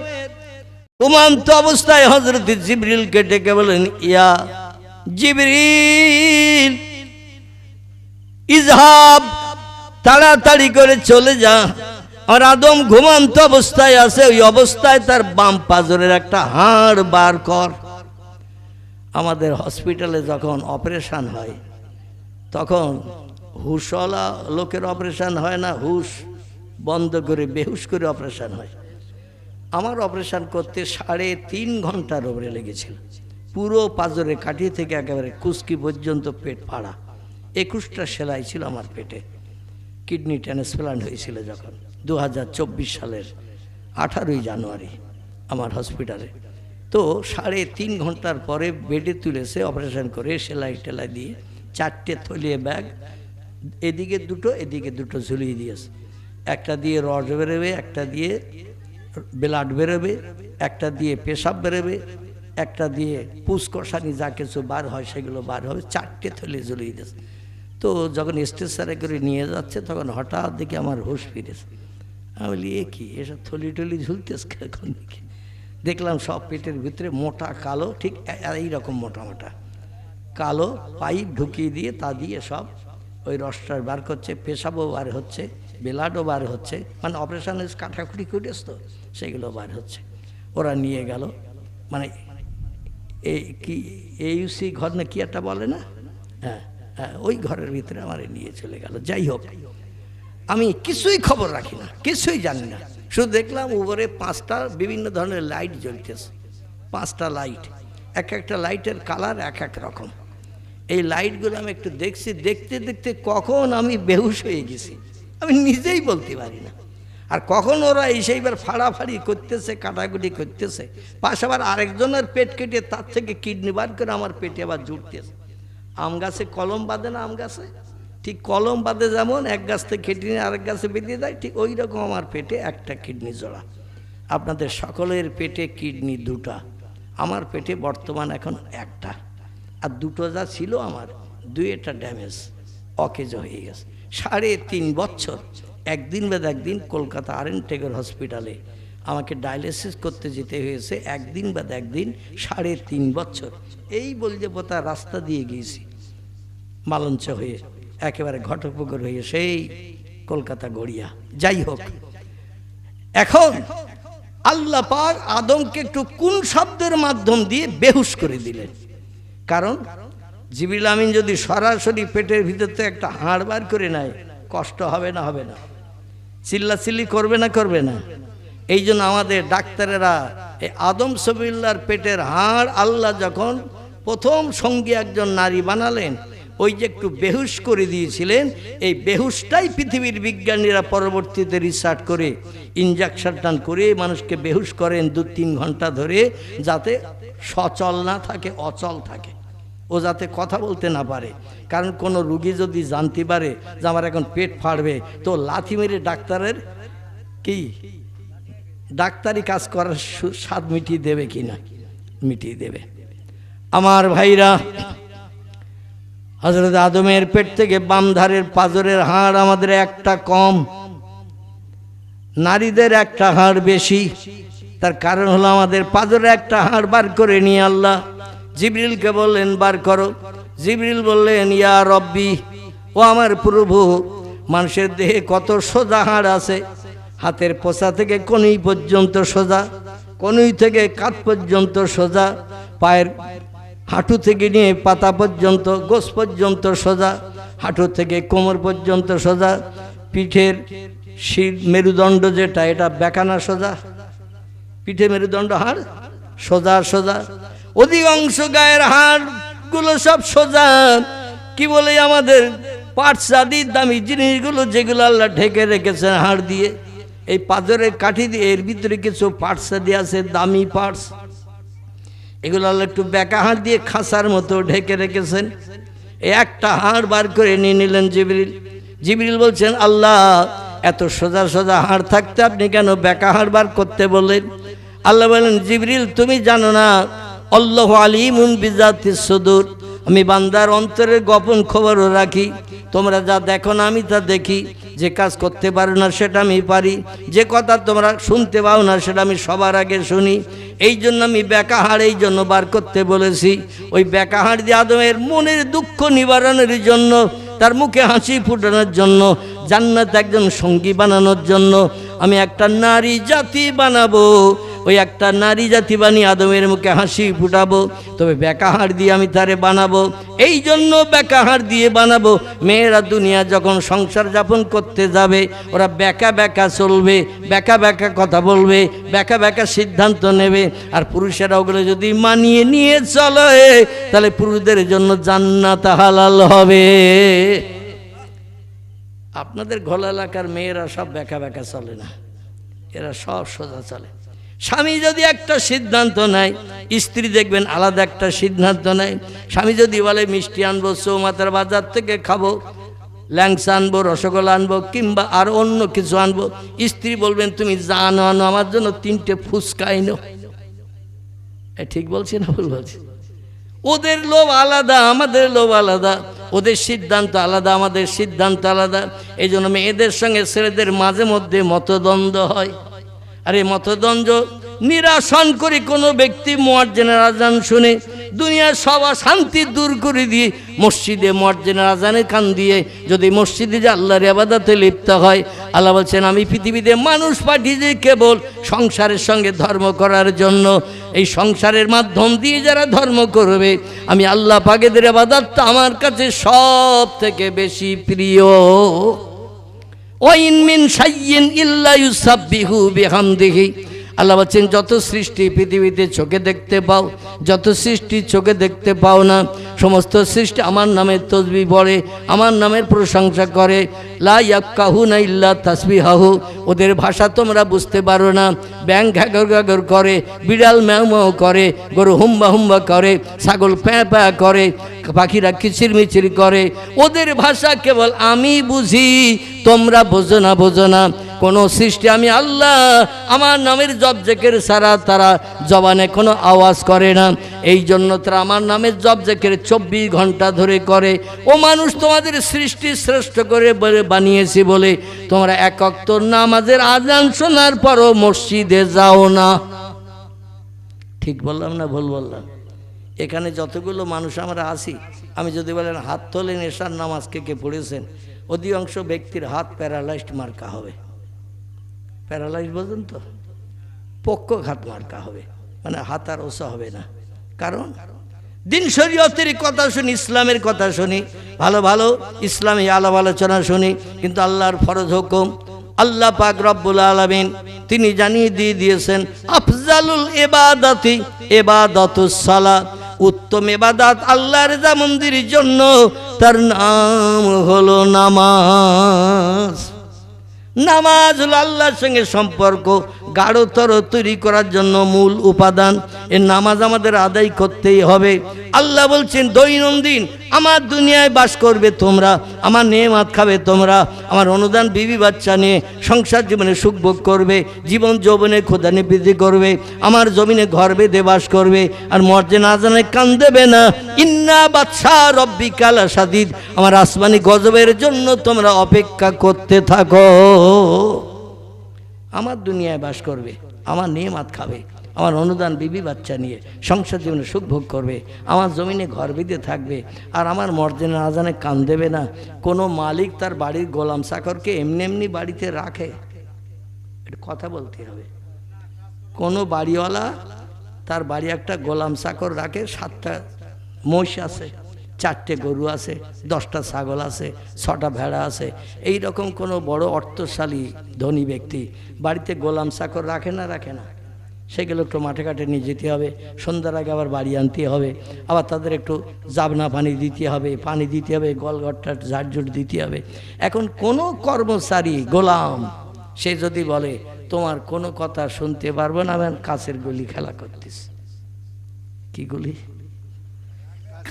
ঘুমন্ত অবস্থায় হযরত জিবরিলকে ডেকে বলেন ইয়া জিবরিল ইজহাব, তাড়াতাড়ি করে চলে যা। আর আদম ঘুমন্ত অবস্থায় আছে, ওই অবস্থায় তার বাম পাজরের একটা হাড় বার কর। আমাদের হসপিটালে যখন অপারেশন হয় তখন হুশওয়ালা লোকের অপারেশন হয় না, হুশ বন্ধ করে বেহুশ করে অপারেশন হয়। আমার অপারেশন করতে 3.5 ঘন্টার উপরে লেগেছিল। পুরো পাজরের কাঠি থেকে একেবারে কুস্কি পর্যন্ত পেট ফাড়া, 21টা সেলাই ছিল আমার পেটে। কিডনি ট্রান্সপ্লান্ট হয়েছিল যখন 2024 সালের 18ই জানুয়ারি আমার হসপিটালে। তো 3.5 ঘন্টার পরে বেডে তুলেছে অপারেশন করে, সেলাই টেলাই দিয়ে 4টে থলিয়ে ব্যাগ, এদিকে দুটো এদিকে দুটো ঝুলিয়ে দিয়েছে। একটা দিয়ে রড বেরোবে, একটা দিয়ে ব্লাড বেরোবে, একটা দিয়ে পেশাব বেরোবে, একটা দিয়ে পুষ্করসানি যা কিছু বার হয় সেগুলো বার হবে। 4টে থলি ঝুলিয়ে দিয়েছে। তো যখন স্ট্রেচারে করে নিয়ে যাচ্ছে তখন হঠাৎ দেখি আমার হুঁশ ফিরেছে। আমি বলি এ কি, এসব থলি টলি ঝুলতেছে এখন দেখি। দেখলাম সব পেটের ভিতরে মোটা কালো, ঠিক এইরকম মোটা মোটা কালো পাইপ ঢুকিয়ে দিয়ে তা দিয়ে সব ওই রসটা বার করছে, পেশাবও বার হচ্ছে, ব্লাডও বার হচ্ছে, মানে অপারেশনের কাটাকুটি করেছ তো সেগুলো বার হচ্ছে। ওরা নিয়ে গেল, মানে এই কি এইউসি ঘর না কি একটা বলে না, হ্যাঁ হ্যাঁ, ওই ঘরের ভিতরে আমার নিয়ে চলে গেল। যাই হোক, আমি কিছুই খবর রাখি না, কিছুই জানি না, শুধু দেখলাম উপরে 5টা বিভিন্ন ধরনের লাইট জ্বলতেছে। 5টা লাইট, এক একটা লাইটের কালার এক এক রকম। এই লাইটগুলো আমি একটু দেখছি, দেখতে দেখতে কখন আমি বেহুশ হয়ে গেছি আমি নিজেই বলতে পারি না। আর কখন ওরা সেইবার ফাড়াফাড়ি করতেছে, কাটাকুটি করতেছে, পাশে আবার আরেকজনের পেট কেটে তার থেকে কিডনি বার করে আমার পেটে আবার জুটতেছে। আম গাছে কলম বাঁধে না, আম গাছে ঠিক কলম বাঁধে যেমন এক গাছ থেকে কেটে নিয়ে আরেক গাছে বেঁধে দেয়, ঠিক ওই রকম আমার পেটে একটা কিডনি জোড়া। আপনাদের সকলের পেটে কিডনি 2টা, আমার পেটে বর্তমান এখন একটা। আর 2টো যা ছিল আমার 2টা ড্যামেজ, অকেজ হয়ে গেছে। 3.5 বছর একদিন বাদ একদিন কলকাতা আরএন টেগর হসপিটালে আমাকে ডায়ালিসিস করতে যেতে হয়েছে একদিন বাদ একদিন 3.5 বছর। এই বলতে বোতা রাস্তা দিয়ে গিয়েছি মালঞ্চ হয়ে একেবারে ঘটপুকুর হয়ে সেই কলকাতা গড়িয়া। যাই হোক, এখন আল্লাহ পাক আদমকে একটু কোন শব্দের মাধ্যম দিয়ে বেহুশ করে দিলেন। কারণ জিবরিল আমিন যদি সরাসরি পেটের ভিতর থেকে একটা হাড় বার করে নেয়, কষ্ট হবে না? হবে না? চিল্লাচিল্লি করবে না? করবে না? এই জন্য আমাদের ডাক্তারেরা এই আদম সফিউল্লাহর পেটের হাড় আল্লাহ যখন প্রথম সঙ্গী একজন নারী বানালেন, ওই যে একটু বেহুশ করে দিয়েছিলেন, এই বেহুশটাই পৃথিবীর বিজ্ঞানীরা পরবর্তীতে রিসার্চ করে ইনজেকশন টান করে মানুষকে বেহুশ করেন 2-3 ঘন্টা ধরে, যাতে সচল না থাকে, অচল থাকে, ও যাতে কথা বলতে না পারে। কারণ কোনো রুগী যদি জানতে পারে যে আমার এখন পেট ফাড়বে, তো লাথি মেরে ডাক্তারের কি ডাক্তারি কাজ করার স্বাদ মিটিয়ে দেবে কি না? মিটিয়ে দেবে। আমার ভাইরা, হযরত আদমের পেট থেকে বাম ধারের পাঁজরের হাড় আমাদের একটা কম, নারীদের একটা হাড় বেশি। তার কারণ হলো আমাদের পাঁজরে একটা হাড় বার করে নিয়ে আল্লাহ জিবরিলকে বললেন বার করো। জিবরিল বললেন ইয়া রব্বি, ও আমার প্রভু, মানুষের দেহে কত সোজা হাড় আছে, হাতের পোষা থেকে কনুই পর্যন্ত সোজা, কনুই থেকে কাঁধ পর্যন্ত সোজা, পায়ের হাঁটু থেকে নিয়ে পাতা পর্যন্ত, গোস পর্যন্ত সোজা, হাঁটু থেকে কোমর পর্যন্ত সোজা, পিঠের মেরুদণ্ড যেটা এটা বেকানা সোজা, পিঠে মেরুদণ্ড হাড় সোজা সোজা, অধিকাংশ গায়ের হাড়গুলো সব সোজা। কি বলে আমাদের পার্টস আদি দামি জিনিসগুলো যেগুলো আল্লাহ ঢেকে রেখেছেন হাড় দিয়ে, এই পাঁজরের কাঠি দিয়ে এর ভিতরে কিছু পার্টস আদি আছে, দামি পার্টস, এগুলো আল্লাহ একটু বেকা হাড় দিয়ে খাঁচার মতো ঢেকে রেখেছেন। এই একটা হাড় বার করে নিয়ে নিলেন জিবরিল। জিবরিল বলছেন আল্লাহ, এত সোজা সোজা হাড় থাকতে আপনি কেন বেকা হাড় বার করতে বললেন? আল্লাহ বলেন জিবরিল, তুমি জানো না আল্লাহু আলিমুন বিজাতিস সুদূর, আমি বান্দার অন্তরের গোপন খবরও রাখি। তোমরা যা দেখো না আমি তা দেখি, যে কাজ করতে পারো না সেটা আমি পারি, যে কথা তোমরা শুনতে পাও না সেটা আমি সবার আগে শুনি। এই জন্য আমি বেকা হাড় এই জন্য বার করতে বলেছি। ওই বেকা হাড় দিয়ে আদমের মনের দুঃখ নিবারণের জন্য, তার মুখে হাসি ফুটানোর জন্য, জান্নাত একজন সঙ্গী বানানোর জন্য আমি একটা নারী জাতি বানাবো। ওই একটা নারী জাতি বানিয়ে আদমের মুখে হাসি ফুটাবো, তবে বেকা হাড় দিয়ে আমি তারে বানাবো। এই জন্য বেকা হাড় দিয়ে বানাবো, মেয়েরা দুনিয়া যখন সংসার যাপন করতে যাবে ওরা বেকা বেকা চলবে, বেকা বেকা কথা বলবে, বেকা বেকা সিদ্ধান্ত নেবে। আর পুরুষেরা ওগুলো যদি মানিয়ে নিয়ে চলে তাহলে পুরুষদের জন্য জান্নাত হালাল হবে। আপনাদের ঘোলা এলাকার মেয়েরা সব বেকা বেকা চলে না, এরা সব সোজা চলে। স্বামী যদি একটা সিদ্ধান্ত নেয়, স্ত্রী দেখবেন আলাদা একটা সিদ্ধান্ত নেয়। স্বামী যদি বলে মিষ্টি আনবো চৌমাথার বাজার থেকে খাবো, ল্যাংচা আনবো, রসগোল্লা আনবো, কিংবা আর অন্য কিছু আনবো, স্ত্রী বলবেন তুমি জানো আনো, আমার জন্য 3টে ফুচকা আনো। ঠিক বলছি না ভুল বলছি? ওদের লোভ আলাদা, আমাদের লোভ আলাদা, ওদের সিদ্ধান্ত আলাদা, আমাদের সিদ্ধান্ত আলাদা। এই জন্য মেয়েদের সঙ্গে ছেলেদের মাঝে মধ্যে মতদ্বন্দ্ব হয়। আর এই মতদ্বন্দ্ব নিরাসন করে কোনো ব্যক্তি মুয়াজ্জিনের আজান শুনে দুনিয়ার সব শান্তি দূর করে দিয়ে মসজিদে মুয়াজ্জিনের আজানে কান দিয়ে যদি মসজিদে যে আল্লাহর ইবাদতে লিপ্ত হয়, আল্লাহ বলছেন আমি পৃথিবীতে মানুষ পাঠিয়েছি কেবল সংসারের সঙ্গে ধর্ম করার জন্য। এই সংসারের মাধ্যম দিয়ে যারা ধর্ম করবে, আমি আল্লাহ পাকের ইবাদতটা আমার কাছে সব থেকে বেশি প্রিয়। ওয়াইন মিন শাইইন ইল্লা ইউসাব্বিহু বিহামদিহি, আল্লাহ বলছেন যত সৃষ্টি পৃথিবীতে চোখে দেখতে পাও, যত সৃষ্টি চোখে দেখতে পাও না, সমস্ত সৃষ্টি আমার নামের তসবিহ পড়ে, আমার নামের প্রশংসা করে। লা ইয়াফকাহুনা ইল্লা তাসবিহাহু, ওদের ভাষা তোমরা বুঝতে পারো না। ব্যাং ঘাগর ঘাগর করে, বিড়াল ম্যাও ম্যাও করে, গরু হুম্বা হুম্বা করে, ছাগল প্যাঁ প্যাঁ করে, পাখিরা কিচিরমিচির করে, ওদের ভাষা কেবল আমি বুঝি, তোমরা বোঝো না, বোঝো না। কোনো সৃষ্টি আমি আল্লাহ আমার নামের জপ জেকের ছাড়া তারা জবানে কোনো আওয়াজ করে না, এই জন্য তারা আমার নামের জপ জেকের 24 ঘন্টা ধরে করে। ও মানুষ, তোমাদের সৃষ্টি শ্রেষ্ঠ করে বানিয়েছি বলে তোমরা এক ওয়াক্ত নামাজের আজান শোনার পরও মসজিদে যাও না। ঠিক বললাম না ভুল বললাম? এখানে যতগুলো মানুষ আমরা আছি, আমি যদি বলেন হাত তোলেন এশার নামাজ কে কে পড়েছেন, অধিকাংশ ব্যক্তির হাত প্যারালাইজড মার্কা হবে। প্যারালাইজ বোঝেন তো? পক্ষঘাত মার্কা হবে, মানে হাত আর ওসা হবে না। কারণ দিন শরীয়তের কথা শুনি, ইসলামের কথা শুনি, ভালো ভালো ইসলামী আলাপ আলোচনা শুনি, কিন্তু আল্লাহর ফরজ হুকুম আল্লাহ পাক রব্বুল আলামিন তিনি জানিয়ে দিয়ে দিয়েছেন, আফজালুল ইবাদাতি ইবাদাতুস সালাত, উত্তম ইবাদত আল্লাহর রাজা মন্দিরের জন্য তার নাম হলো নামাজ। নামাজ হলো আল্লাহর সঙ্গে সম্পর্ক গাঢ়তর তৈরি করার জন্য মূল উপাদান। এই নামাজ আমাদের আদায় করতেই হবে। আল্লাহ বলছেন দৈনন্দিন আমার দুনিয়ায় বাস করবে তোমরা, আমার নেয়ামত খাবে তোমরা, আমার অনুদান বিবি বাচ্চা নিয়ে সংসার জীবনে সুখ ভোগ করবে, জীবন যৌবনে খোদা নিবৃত্তি করবে, আমার জমিনে ঘর বেঁধে বাস করবে, আর মর্জে না জানে কান দেবে না। ইন্না বাদশা রব্বিকা লাশাদীদ, আমার আসমানি গজবের জন্য তোমরা অপেক্ষা করতে থাকো। আমার দুনিয়ায় বাস করবে, আমার নেয়ামত খাবে, আমার অনুদান বিবি বাচ্চা নিয়ে সংসার জীবনে সুখ ভোগ করবে, আমার জমিনে ঘর বেঁধে থাকবে, আর আমার মর্জিনা আজানে কান দেবে না। কোনো মালিক তার বাড়ির গোলাম চাকরকে এমনি এমনি বাড়িতে রাখে? এটা কথা বলতে হবে। কোনো বাড়িওয়ালা তার বাড়ি একটা গোলাম চাকর রাখে, 7টা মোষ আছে, 4টে গরু আছে, 10টা ছাগল আছে, 6টা ভেড়া আছে, এই রকম কোনো বড় অর্থশালী ধনী ব্যক্তি বাড়িতে গোলাম চাকর রাখে না? রাখে না। সেগুলো একটু মাঠে ঘাটে নিয়ে যেতে হবে, সন্ধ্যার আগে আবার বাড়ি আনতে হবে, আবার তাদের একটু জাবনা পানি দিতে হবে, পানি দিতে হবে, গলঘরটা ঝাড়ঝুট দিতে হবে। এখন কোনো কর্মচারী গোলাম সে যদি বলে তোমার কোনো কথা শুনতে পারবো না, আমি কাছের গুলি খেলা করতেছি, কি গুলি?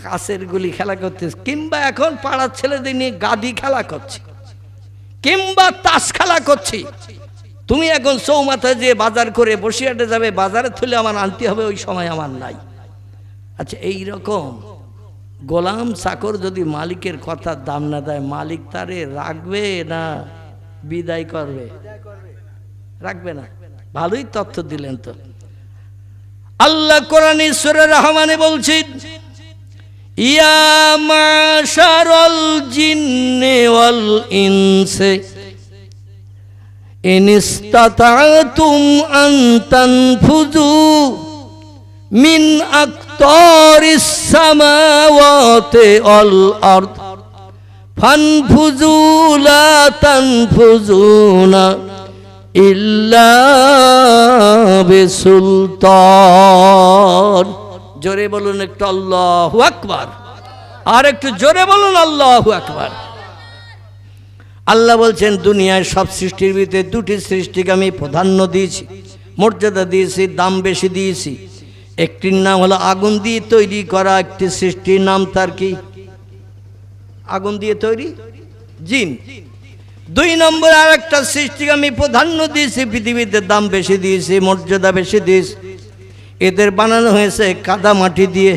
কাছের গুলি খেলা করতেছি, কিংবা এখন পাড়ার ছেলেদের নিয়ে গাদি খেলা করছি, কিংবা তাস খেলা করছি। তুমি এখন চৌমাথায় যে বাজার করে বসিয়াটে যাবে, বাজারে থলে আমার আনতে হবে, ওই সময় আমার নাই। আচ্ছা, এই রকম গোলাম চাকর যদি মালিকের কথার দাম না দেয়, মালিক তারে রাখবে না বিদায় করবে? রাখবে না। ভালোই তথ্য দিলেন তো। আল্লাহ কোরআনে সূরা রহমানে বলছেন, ইয়া মাশারাল জিন্নি ওয়াল ইনসি ইন ইসতাতা'তুম আন তানফুযু মিন আকতারিস সামাওয়াতি ওয়াল আরদ ফানফুযু লা তানফুযুনা ইল্লা বিসুলতান। জোরে বলুন একটু আল্লাহু আকবার, আর একটু জোরে বলুন আল্লাহু আকবার। আল্লাহ বলছেন দুনিয়ায় সব সৃষ্টির ভিতরে 2টি সৃষ্টিকে আমি প্রাধান্য দিয়েছি, মর্যাদা দিয়েছি, দাম বেশি দিয়েছি। একটির নাম হলো আগুন দিয়ে তৈরি করা একটি সৃষ্টির নাম, তার কি? আগুন দিয়ে তৈরি জিন। 2 নম্বর আর একটা সৃষ্টিকে আমি প্রাধান্য দিয়েছি, পৃথিবীতে দাম বেশি দিয়েছি, মর্যাদা বেশি দিয়েছি। এদের বানানো হয়েছে কাদা মাটি দিয়ে,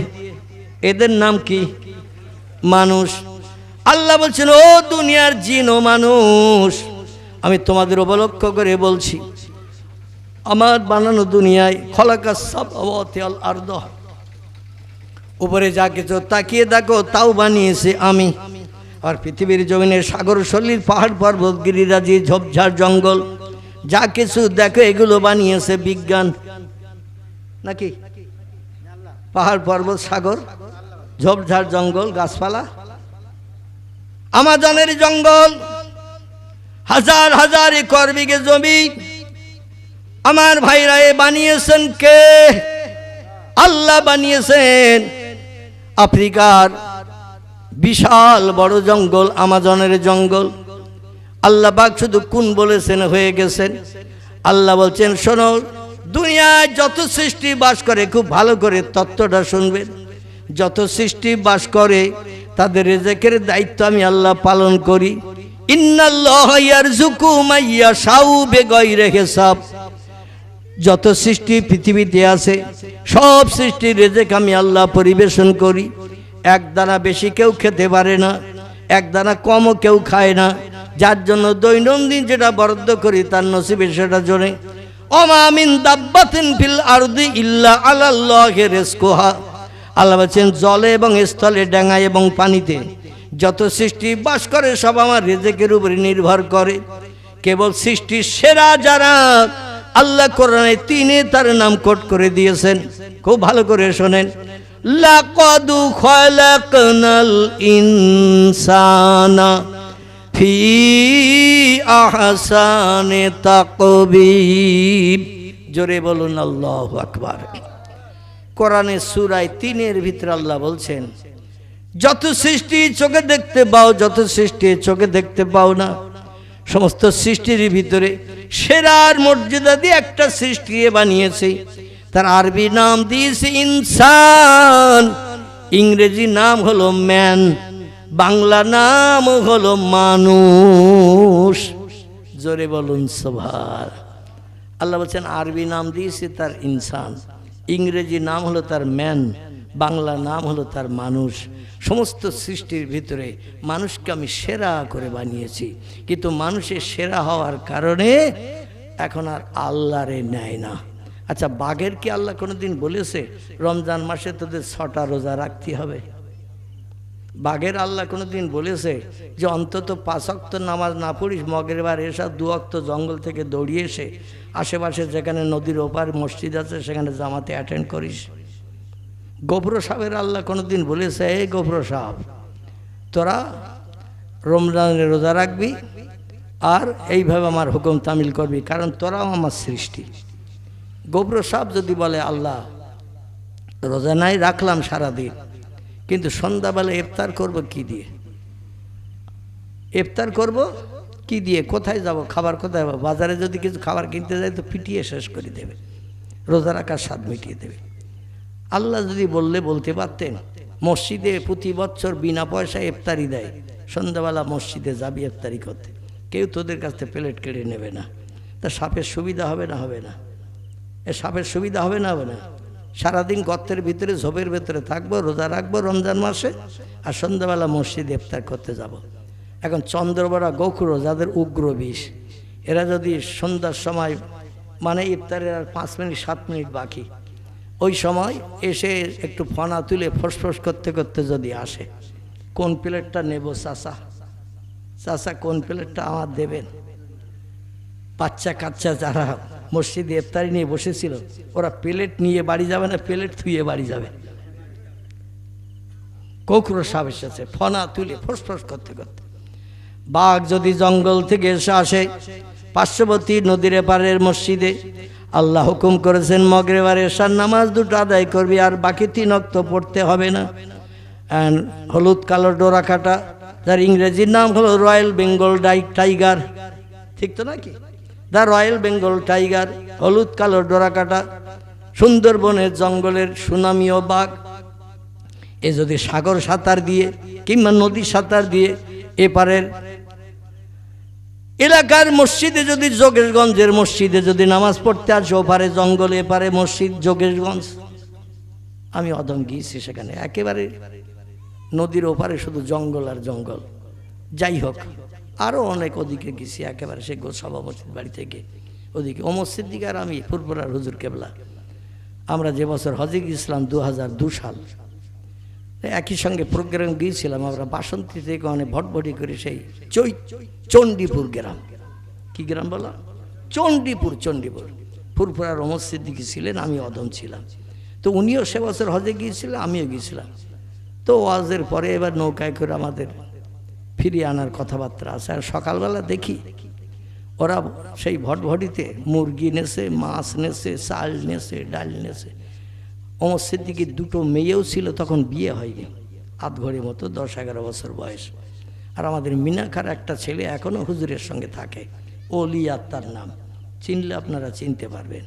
এদের নাম কি? মানুষ। আল্লাহ বলছেন ও দুনিয়ার জিন ও মানুষ, আমি তোমাদের উপলক্ষ করে বলছি, আমার বানানো দুনিয়ায় খলাকাস সামাওয়াতি ওয়াল আরদ, উপরে যা কিছু তাকিয়ে দেখো তাও বানিয়েছে আমি। আর পৃথিবীর জমিনে সাগর সলিল পাহাড় পর্বত গিরিরাজি ঝোপঝাড় জঙ্গল যা কিছু দেখো এগুলো বানিয়েছে বিজ্ঞান, নাকি? পাহাড় পর্বত সাগর ঝোপঝাড় জঙ্গল গাছপালা, আমাজনের জঙ্গল, হাজার হাজার একর বিঘে জমি আমার ভাইরা এ বানিয়েছেন কে? আল্লাহ বানিয়েছেন। আফ্রিকার বিশাল বড় জঙ্গল, আমাজনের জঙ্গল, আল্লাহ পাক শুধু কোন বলেছেন হয়ে গেছেন। আল্লাহ বলছেন শোনো, দুনিয়ায় যত সৃষ্টি বাস করে খুব ভালো করে তত্ত্বটা শুনবেন। যত সৃষ্টি বাস করে তাদের রিজেকের দায়িত্ব আমি আল্লাহ পালন করি। ইন্নাল্লাহা ইয়ারযুকু মাইয়াশাউ বিগাইরি হিসাব। যত সৃষ্টি পৃথিবীতে আছে সব সৃষ্টির রিজেক আমি আল্লাহ পরিবেশন করি। এক দানা বেশি কেউ খেতে পারে না, এক দানা কমও কেউ খায় না, যার জন্য দৈনন্দিন যেটা বরাদ্দ করি তার নসিবে সেটা জোরে। ওমা মিন দাব্বাতিন ফিল আরদি ইল্লা আলাল্লাহি রিজকুহা। আল্লাহ বলেন জলে এবং স্থলে, ডাঙায় এবং পানিতে যত সৃষ্টি বাস করে সব আমার রিজেকের উপরে নির্ভর করে। কেবল সৃষ্টির সেরা যারা আল্লাহ কোরআনে তিনে তার নাম কোট করে দিয়েছেন, খুব ভালো করে শোনেন। লাকাদ খালাকনাল ইনসানা ফি আহসানি তাকবীর। জোরে বলুন আল্লাহু আকবার। কোরআনের সূরা 3 ভিতরে আল্লাহ বলছেন যত সৃষ্টি চোখে দেখতে পাও, যত সৃষ্টি চোখে দেখতে পাও না, সমস্ত সৃষ্টির ভিতরে সেরার মর্যাদা দিয়ে একটা সৃষ্টি বানিয়েছে। তার আরবি নাম দিয়েছে ইনসান, ইংরেজি নাম হলো ম্যান, বাংলা নাম হলো মানুষ। জোরে বলুন সুবহান। আল্লাহ বলছেন আরবি নাম দিয়েছে তার ইনসান, ইংরেজি নাম হলো তার ম্যান, বাংলা নাম হলো তার মানুষ। সমস্ত সৃষ্টির ভিতরে মানুষকে আমি সেরা করে বানিয়েছি, কিন্তু মানুষের সেরা হওয়ার কারণে এখন আর আল্লাহরে নেয় না। আচ্ছা, বাঘের কি আল্লাহ কোনোদিন বলেছে রমজান মাসে তোদের 6টা রোজা রাখতে হবে? বাঘের আল্লাহ কোনোদিন বলেছে যে অন্তত 5 ওয়াক্ত নামাজ না পড়িস, মগরিবার এসা 2 ওয়াক্ত জঙ্গল থেকে দৌড়িয়ে এসে আশেপাশে যেখানে নদীর ওপার মসজিদ আছে সেখানে জামাতে অ্যাটেন্ড করিস? গোবর সাহেবের আল্লাহ কোনোদিন বলেছে এই গোবর সাহেব তোরা রমজানের রোজা রাখবি আর এইভাবে আমার হুকুম তামিল করবি, কারণ তোরাও আমার সৃষ্টি? গোবর সাহেব যদি বলে আল্লাহ রোজা নাই রাখলাম সারাদিন, কিন্তু সন্ধ্যাবেলা ইফতার করব কি দিয়ে? ইফতার করব কি দিয়ে? কোথায় যাব? খাবার কোথায় পাবো? বাজারে যদি কিছু খাবার কিনতে যাই তো পিটিয়ে শেষ করে দেবে, রোজা রাখার স্বাদ মিটিয়ে দেবে। আল্লাহ যদি বলতে পারতেন মসজিদে প্রতি বছর বিনা পয়সায় ইফতারি দেয়, সন্ধ্যাবেলা মসজিদে যাবি ইফতারি করতে, কেউ তোদের কাছ থেকে প্লেট কেড়ে নেবে না। তা সাপের সুবিধা হবে না? হবে না? এ সাপের সুবিধা হবে না? হবে না? সারাদিন গর্তের ভিতরে ঝোপের ভেতরে থাকবো, রোজা রাখবো রমজান মাসে, আর সন্ধ্যাবেলা মসজিদে ইফতার করতে যাব। এখন চন্দ্রবড়া গোখুরো যাদের উগ্র বিষ, এরা যদি সন্ধ্যার সময় মানে ইফতারের আর 5 মিনিট 7 মিনিট বাকি, ওই সময় এসে একটু ফনা তুলে ফসফস করতে করতে যদি আসে, কোন প্লেটটা নেব চাচা? চাচা কোন প্লেটটা আমার দেবেন? বাচ্চা কাচ্চা যারা মসজিদে ইফতারি নিয়ে বসেছিল ওরা প্লেট নিয়ে বাড়ি যাবে না, প্লেট থুয়ে বাড়ি যাবে। কোকড়ো সাপ এসেছে ফনা তুলে ফসফস করতে করতে। বাঘ যদি জঙ্গল থেকে এসে আসে পার্শ্ববর্তী নদীর এপারের মসজিদে, আল্লাহ হুকুম করেছেন মাগরিবের এশার নামাজ 2টো আদায় করবি, আর বাকি 3 ওয়াক্ত পড়তে হবে না। হলুদ কালো ডোরা কাটা, যার ইংরেজির নাম হলো রয়্যাল বেঙ্গল টাইগার, ঠিক তো নাকি? দ্য রয়্যাল বেঙ্গল টাইগার, হলুদ কালো ডোরা কাটা, সুন্দরবনের জঙ্গলের সুনামীয় বাঘ। এ যদি সাগর সাঁতার দিয়ে কিংবা নদী সাঁতার দিয়ে এপারের এলাকার মসজিদে যদি, যোগেশগঞ্জের মসজিদে যদি নামাজ পড়তে আসে, ওপারে জঙ্গলে এপারে মসজিদ যোগেশগঞ্জ, আমি অদম গিয়েছি সেখানে, একেবারে নদীর ওপারে শুধু জঙ্গল আর জঙ্গল। যাই হোক, আরও অনেক ওদিকে গেছি, একেবারে সে গোসাবা মসজিদ বাড়ি থেকে ওদিকে ও মসজিদ দিকে। আর আমি ফুরপুরার হুজুর কেবলা, আমরা যে বছর হজে গিয়েছিলাম 2002 সাল, একই সঙ্গে প্রোগ্রাম গিয়েছিলাম আমরা বাসন্তী থেকে অনেক ভটভটি করে সেই চণ্ডীপুর গ্রাম। কি গ্রাম বলা? চণ্ডীপুর। ফুরফুরার মসজিদ দিকে ছিলেন, আমি অদম ছিলাম। তো উনিও সে বছর হজে গিয়েছিলেন, আমিও গিয়েছিলাম। তো ওয়াজের পরে এবার নৌকায় করে আমাদের ফিরিয়ে আনার কথাবার্তা আছে। আর সকালবেলা দেখি ওরা সেই ভটভটিতে মুরগি নেছে, মাছ নেছে, চাল নেছে, ডাল নেছে। ওমর সিদ্দিকের 2টো মেয়েও ছিল, তখন বিয়ে হয়নি, আধ ঘড়ির মতো 10-11 বছর বয়স। আর আমাদের মিনাখার একটা ছেলে এখনও হুজুরের সঙ্গে থাকে, অলিয়ার তার নাম, চিনলে আপনারা চিনতে পারবেন।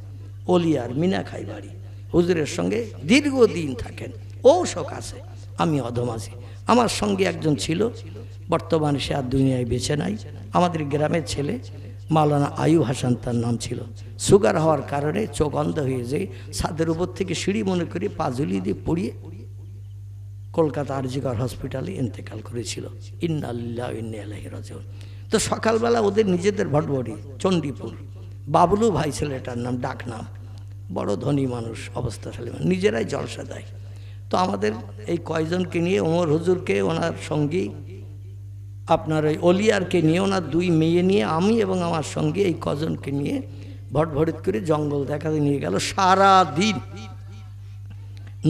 অলিয়ার মিনাখাই বাড়ি, হুজুরের সঙ্গে দীর্ঘদিন থাকেন, ও শোক আছে, আমি অধম আছি। আমার সঙ্গে একজন ছিল, বর্তমানে সে আর দুনিয়ায় বেঁচে নাই, আমাদের গ্রামের ছেলে, মাওলানা আয়ুব হাসান তার নাম ছিল। সুগার হওয়ার কারণে চোখ অন্ধ হয়ে যায়, ছাদের উপর থেকে সিঁড়ি মনে করে পা ঝুলিয়ে দিয়ে পড়িয়ে কলকাতা আরজিকর হসপিটালে ইন্তেকাল করেছিল। ইন্না লিল্লাহি ওয়া ইন্না ইলাইহি রাজিউন। তো সকালবেলা ওদের নিজেদের ভটভটি চণ্ডীপুর, বাবলু ভাই ছেলেটার নাম, ডাক নাম, বড় ধনী মানুষ, অবস্থাশালী মানুষ, নিজেরাই জলসা দেয়। তো আমাদের এই কয়জনকে নিয়ে, ওমর হুজুরকে, ওনার সঙ্গী আপনার ওই অলিয়ারকে নিয়ে, ওনার দুই মেয়ে নিয়ে, আমি এবং আমার সঙ্গে এই কজনকে নিয়ে ভটভটিত করে জঙ্গল দেখাতে নিয়ে গেল। সারা দিন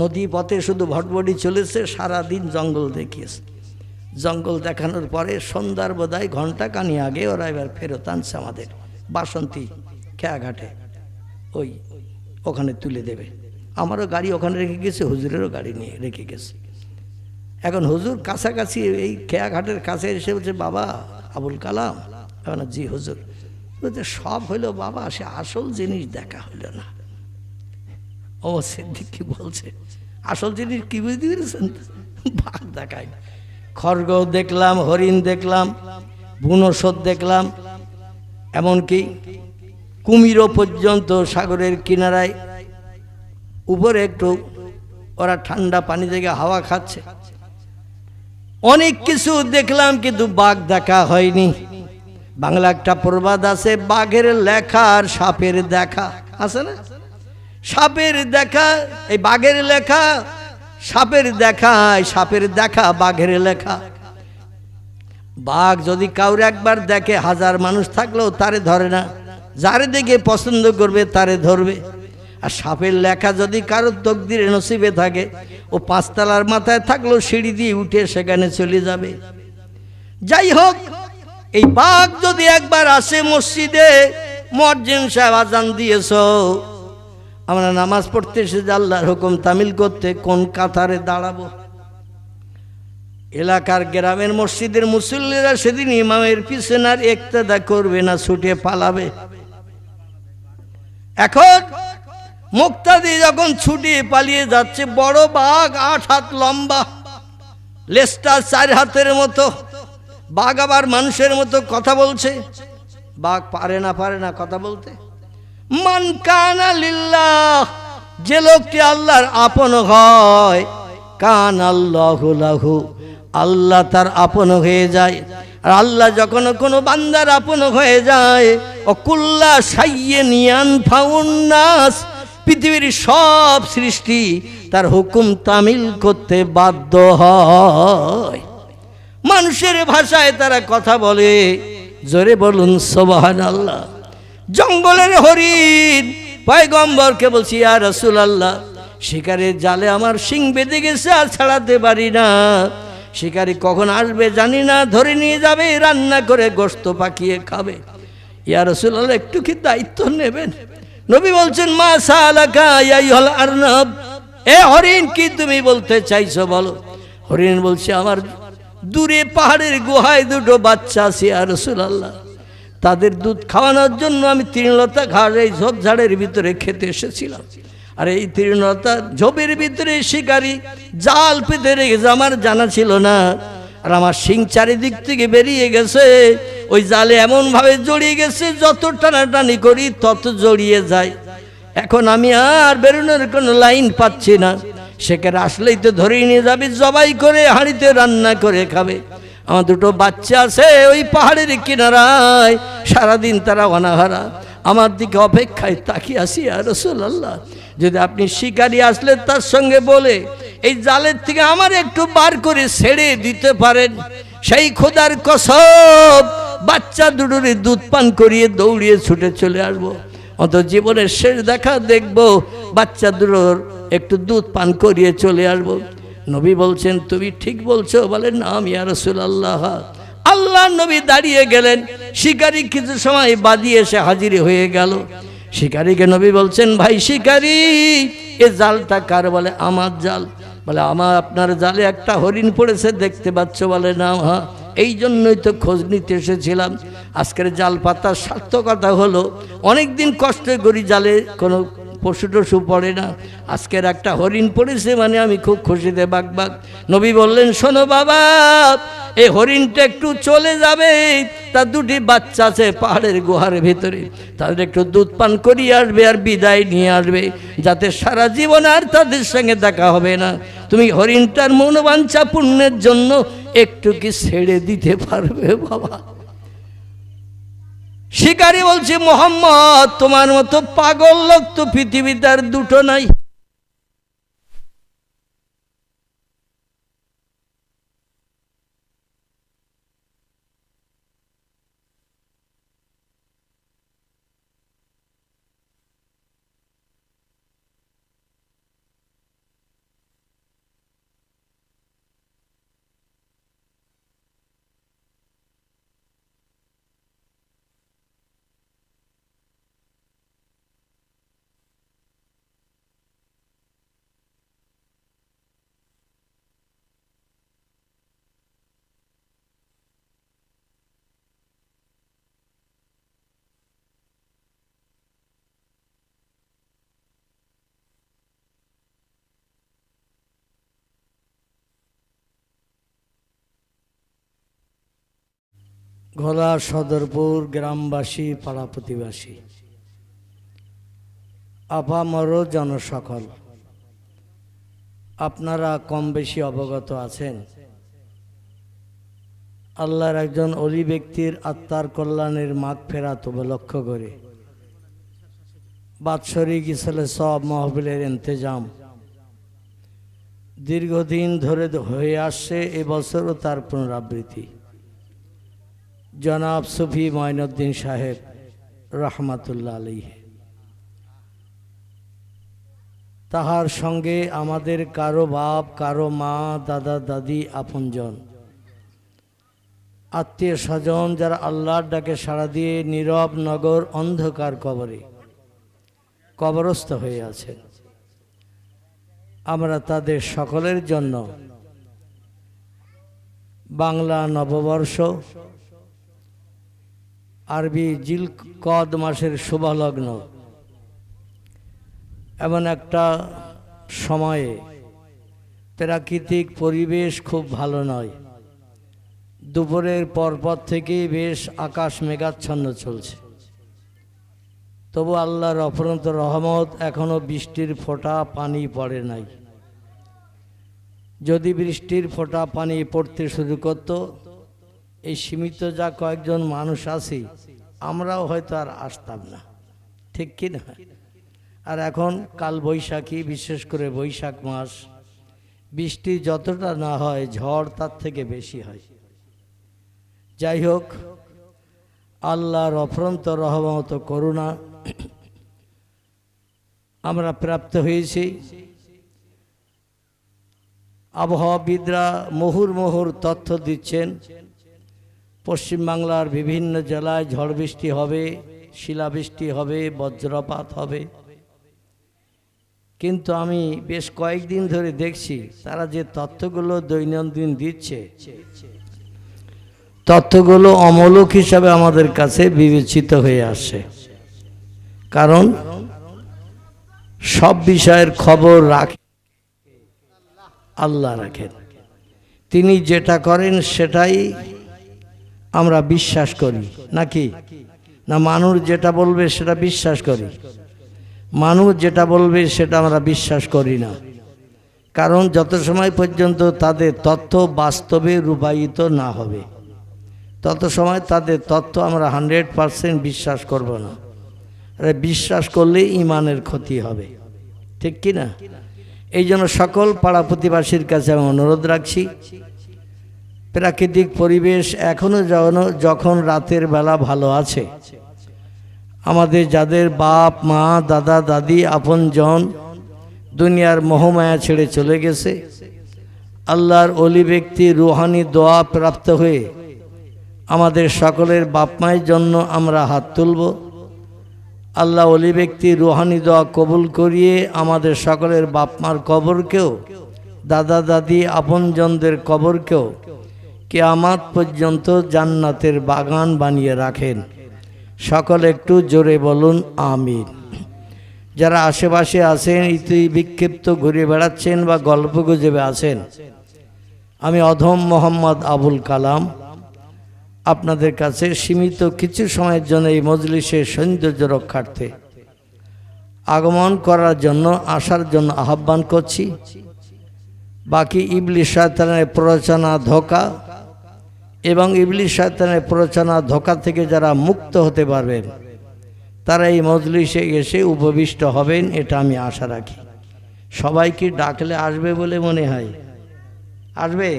নদী পথে শুধু ভটভটি চলেছে, সারাদিন জঙ্গল দেখিয়েছে। জঙ্গল দেখানোর পরে সন্ধ্যার বোধহয় ঘন্টা কানি আগে ওরা এবার ফেরত আনছে আমাদের বাসন্তী খেয়াঘাটে, ওখানে তুলে দেবে। আমারও গাড়ি ওখানে রেখে গেছে, হুজুরেরও গাড়ি নিয়ে রেখে গেছে। এখন হুজুর কাছাকাছি এই খেয়াঘাটের কাছে এসে বলছে, বাবা আবুল কালাম। এখন জি হুজুর। বলছে সব হইলো বাবা, সে আসল জিনিস দেখা হইলো না। ও সিদ্দিক কি বলছে, আসল জিনিস কি বুঝতে পেরেছেন? বাঘ দেখায়, খড়গ দেখলাম, হরিণ দেখলাম, বুনোসদ দেখলাম, এমনকি কুমিরও পর্যন্ত সাগরের কিনারায় উপরে একটু ওরা ঠান্ডা পানি থেকে হাওয়া খাচ্ছে। অনেক কিছু দেখলাম, কিন্তু বাঘ দেখা হয়নি। বাংলা একটা প্রবাদ আছে, বাঘের লেখা আর সাপের দেখা আছে না? সাপের দেখা, এই বাঘের লেখা, সাপের দেখা, সাপের দেখা বাঘের লেখা। বাঘ যদি কাউরে একবার দেখে, হাজার মানুষ থাকলেও তারে ধরে না, যারে দেখে পছন্দ করবে তারে ধরবে। আর সাপের লেখা যদি কারোর তকদিরে নসিবে থাকে, ও পাঁচতলার মাথায় থাকলেও সিঁড়ি দিয়ে উঠে সেখানে চলে যাবে। যাই হোক, এই বাঘ যদি একবার আসে মসজিদে, মুয়াজ্জিন সাহেব আজান দিয়েছ, আমরা নামাজ পড়তে এসেছি আল্লাহর হুকুম তামিল করতে, কোন কাতারে দাঁড়াবো? এলাকার গ্রামের মসজিদের মুসল্লিরা সেদিন ইমামের পিছনে আর ইক্তেদা করবে না, ছুটে পালাবে। এখন মুক্তাদি যখন ছুটিয়ে পালিয়ে যাচ্ছে, বড় বাঘ 8 হাত লম্বা, লেজটা 4 হাতের মতো। বাঘ আবার মানুষের মতো কথা বলছে। বাঘ পারে না কথা বলতে। মান কানা লিল্লাহ, যে লোকটি আল্লাহর আপন হয়, কান আল্লাহু লাহু, আল্লাহ তার আপন হয়ে যায়। আর আল্লাহ যখন কোনো বান্দার আপন হয়ে যায়, ও কুল্লা শাইয়্যিন ইয়ানফাউন নাস, পৃথিবীর সব সৃষ্টি তার হুকুম তামিল করতে বাধ্য হয়। মানুষের ভাষায় তারা কথা বলে, জোরে বলুন সুবহানাল্লাহ। জঙ্গলের হরিণ পয়গম্বরকে বলছি, ইয়া রাসূলুল্লাহ, শিকারের জালে আমার শিং বেঁধে গেছে, আর ছাড়াতে পারি না। শিকারি কখন আসবে জানি না, ধরে নিয়ে যাবে, রান্না করে গোশত পাকিয়ে খাবে। ইয়া রাসূলুল্লাহ, একটু কি দায়িত্ব নেবেন? নবী বলছেন, মা সালাকা ইয়া আইয়ুহাল আরনাব, এ হরিণ কি তুমি বলতে চাইছো বলো। হরিণ বলছে, আমার দূরে পাহাড়ের গুহায় 2টো বাচ্চা আছে ইয়া রাসূলুল্লাহ, তাদের দুধ খাওয়ানোর জন্য আমি তৃণলতা ঘাস এই ঝোপঝাড়ের ভিতরে খেতে এসেছিলাম। আর এই তৃণলতা ঝোপের ভিতরে শিকারি জাল পেতে রেখেছে, আমার জানা ছিল না। আর আমার শিং চারিদিক থেকে বেরিয়ে গেছে, ওই জালে এমনভাবে জড়িয়ে গেছে, যত টানাটানি করি তত জড়িয়ে যায়। এখন আমি আর বেরোনোর কোনো লাইন পাচ্ছি না। সেখানে আসলেই তো ধরেই নিয়ে যাবে, জবাই করে হাঁড়িতে রান্না করে খাবে। আমার 2টো বাচ্চা আছে ওই পাহাড়ের কিনারায়, সারাদিন তারা অনাহারা, আমার দিকে অপেক্ষায় তাকিয়ে আসি। ইয়া রাসূলুল্লাহ, যদি আপনি শিকারি আসলে তার সঙ্গে বলে এই জালের থেকে আমার একটু বার করে ছেড়ে দিতে পারেন, সেই খোদার কসম বাচ্চা 2টোর দুধ পান করিয়ে দৌড়িয়ে ছুটে চলে আসবো। অত জীবনের শেষ দেখা দেখবো, বাচ্চা 2টোর একটু দুধ পান করিয়ে চলে আসবো। নবী বলছেন, তুমি ঠিক বলছো। বলেন, নাম ইয়া রাসূলুল্লাহ। আল্লাহ নবী দাঁড়িয়ে গেলেন, শিকারি কিছু সময় বাদী এসে হাজির হয়ে গেল। শিকারিকে নবী বলছেন, ভাই শিকারি, এ জালটা কার? বলে, আমার জাল। বলে, আপনার জালে একটা হরিণ পড়েছে দেখতে পাচ্ছ? বলে, না। হ্যাঁ, এই জন্যই তো খোঁজ নিতে এসেছিলাম। আজকের জাল পাতার সার্থকতা হলো, অনেক দিন কষ্ট করি জালে কোনো পশু টশু পড়ে না। আজকের একটা হরিণ পড়েছে মানে আমি খুব খুশিতে বাগবাগ। নবী বললেন, শোনো বাবা, এই হরিণটা একটু চলে যাবে, তার দুটি বাচ্চা আছে পাহাড়ের গুহার ভিতরে, তাদের একটু দুধ পান করিয়ে আসবে আর বিদায় নিয়ে আসবে, যাতে সারা জীবন আর তাদের সঙ্গে দেখা হবে না। তুমি হরিণটার মনোবাঞ্ছা পূর্ণের জন্য একটু কি ছেড়ে দিতে পারবে বাবা? শিকারী বলছে, মোহাম্মদ, তোমার মতো পাগল লোক তো পৃথিবীতে আর দুটো নাই। ঘোলা সদরপুর গ্রামবাসী, পাড়া প্রতিবাসী, আপামর জনসকল, আপনারা কম বেশি অবগত আছেন, আল্লাহর একজন অলি ব্যক্তির আত্মার কল্যাণের মাগফিরাত উপলক্ষ করে বাৎসরিক ইসলে সব মাহফিলের ইন্তজাম দীর্ঘদিন ধরে হয়ে আসছে। এবছরও তার পুনরাবৃত্তি। জনাব সুফি মঈনুদ্দিন সাহেব রহমাতুল্লাহ আলাইহি, তাহার সঙ্গে আমাদের কারো বাপ, কারো মা, দাদা দাদি, আপনজন, আত্মীয় স্বজন যারা আল্লাহর ডাকে সাড়া দিয়ে নীরব নগর অন্ধকার কবরে কবরস্থ হয়ে আছে, আমরা তাদের সকলের জন্য বাংলা নববর্ষ আরবি জিলকদ মাসের শুভলগ্ন এমন একটা সময়ে প্রাকৃতিক পরিবেশ খুব ভালো নয়। দুপুরের পরপর থেকেই বেশ আকাশ মেঘাচ্ছন্ন চলছে, তবু আল্লাহর অফুরন্ত রহমত, এখনো বৃষ্টির ফোঁটা পানি পড়ে নাই। যদি বৃষ্টির ফোঁটা পানি পড়তে শুরু করত, এই সীমিত যা কয়েকজন মানুষ আছি আমরাও হয়তো আর আসতাম না, ঠিক কি না? আর এখন কাল বৈশাখী, বিশেষ করে বৈশাখ মাস, বৃষ্টি যতটা না হয় ঝড় তার থেকে বেশি হয়। যাই হোক, আল্লাহর অফুরন্ত রহমত করুণা আমরা প্রাপ্ত হয়েছি। আবহাওয়াবিদরা মুহুর্মুহুর তথ্য দিচ্ছেন, পশ্চিমবাংলার বিভিন্ন জেলায় ঝড় বৃষ্টি হবে, শিলাবৃষ্টি হবে, বজ্রপাত হবে। কিন্তু আমি বেশ কয়েকদিন ধরে দেখছি তারা যে তথ্যগুলো দৈনন্দিন দিচ্ছে, তথ্যগুলো অমূলক হিসাবে আমাদের কাছে বিবেচিত হয়ে আসছে। কারণ সব বিষয়ের খবর রাখে আল্লাহ, রাখেন। তিনি যেটা করেন সেটাই আমরা বিশ্বাস করি, নাকি না মানুষ যেটা বলবে সেটা বিশ্বাস করি? মানুষ যেটা বলবে সেটা আমরা বিশ্বাস করি না। কারণ যত সময় পর্যন্ত তাদের তথ্য বাস্তবে রূপায়িত না হবে, তত সময় তাদের তথ্য আমরা 100% বিশ্বাস করব না। আরে বিশ্বাস করলে ইমানের ক্ষতি হবে, ঠিক কি না? এই জন্য সকল পাড়া প্রতিবাসীর কাছে আমি অনুরোধ রাখছি, প্রাকৃতিক পরিবেশ এখনো যখন রাতের বেলা ভালো আছে, আমাদের যাদের বাপ, মা, দাদা, দাদি, আপনজন দুনিয়ার মোহমায়া ছেড়ে চলে গেছে, আল্লাহর অলি ব্যক্তি রুহানি দোয়া প্রাপ্ত হয়ে আমাদের সকলের বাপ মায়ের জন্য আমরা হাত তুলব। আল্লাহ অলি ব্যক্তি রুহানি দোয়া কবুল করিয়ে আমাদের সকলের বাপ মার কবরকেও, দাদা দাদি, আপনজনদের কবরকেও কিয়ামত পর্যন্ত জান্নাতের বাগান বানিয়ে রাখেন। সকলে একটু জোরে বলুন আমিন। যারা আশেপাশে আছেন, ইতি বিক্ষিপ্ত ঘুরে বেড়াচ্ছেন বা গল্প গুজবে আছেন, আমি অধম মোহাম্মদ আবুল কালাম আপনাদের কাছে সীমিত কিছু সময়ের জন্য এই মজলিসের সৌন্দর্য রক্ষার্থে আগমন করার জন্য, আসার জন্য আহ্বান করছি। বাকি ইবলিস শয়তানের প্ররোচনা, ধোঁকা এবং ইবলিস শয়তানের প্ররোচনা, ধোঁকা থেকে যারা মুক্ত হতে পারবেন তারা এই মজলিসে এসে উপবিষ্ট হবেন, এটা আমি আশা রাখি। সবাইকে ডাকলে আসবে বলে মনে হয়? আসবে?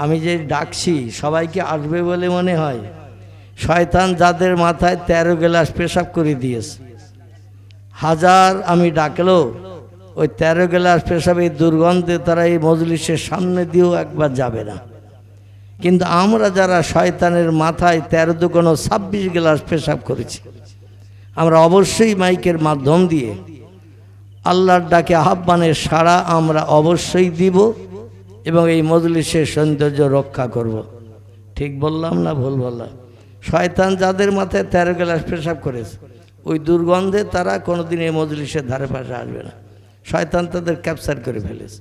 আমি যে ডাকছি সবাইকে আসবে বলে মনে হয়? শয়তান যাদের মাথায় 13 গ্লাস পেশাব করে দিয়েছে, হাজার আমি ডাকলেও ওই 13 গ্লাস পেশাবের দুর্গন্ধে তারা এই মজলিসের সামনে দিয়েও একবার যাবে না। কিন্তু আমরা যারা শয়তানের মাথায় 13 দুগুণ 26 গ্লাস পেশাব করেছি, আমরা অবশ্যই মাইকের মাধ্যম দিয়ে আল্লাহর ডাকে আহ্বানের সাড়া আমরা অবশ্যই দিব এবং এই মজলিসের সৌন্দর্য রক্ষা করব। ঠিক বললাম না ভুল বললাম? শয়তান যাদের মাথায় 13 গ্লাস পেশাব করেছে, ওই দুর্গন্ধে তারা কোনোদিন এই মজলিসের ধারে পাশে আসবে না। শয়তান তাদের ক্যাপচার করে ফেলেছে।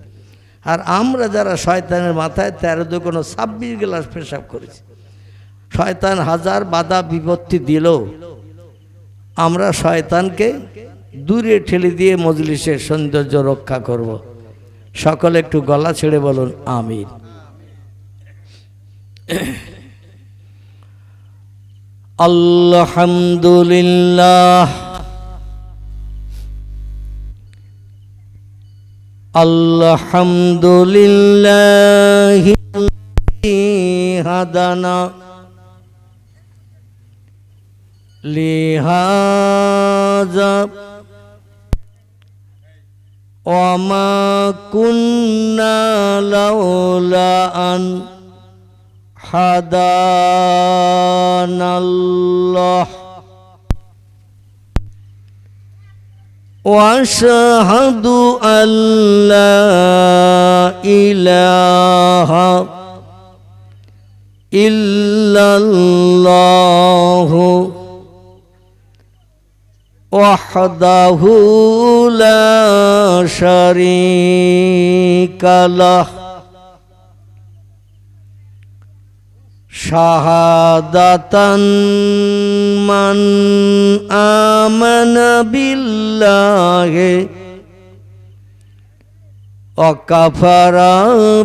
আর আমরা যারা শয়তানের মাথায় 13 দুগুণ 26 গ্লাস পেশাব করেছি, শয়তান হাজার বাধা বিপত্তি দিলেও আমরা শয়তানকে দূরে ঠেলে দিয়ে মজলিসের সৌন্দর্য রক্ষা করব। সকলে একটু গলা ছেড়ে বলুন আমিন। আলহামদুলিল্লাহ, আলহামদুলিল্লাহ হাদানা লিহাযা ওয়ামা কুন্না লাউলা আন হাদানাল্লাহ ওয়া আশহাদু আল্লা ইলাহা ইল্লাল্লাহু ওয়াহদাহু লা শারীকা লাহ শাহাদাতান মান আমানা বিল্লাহি ওয়া কাফারা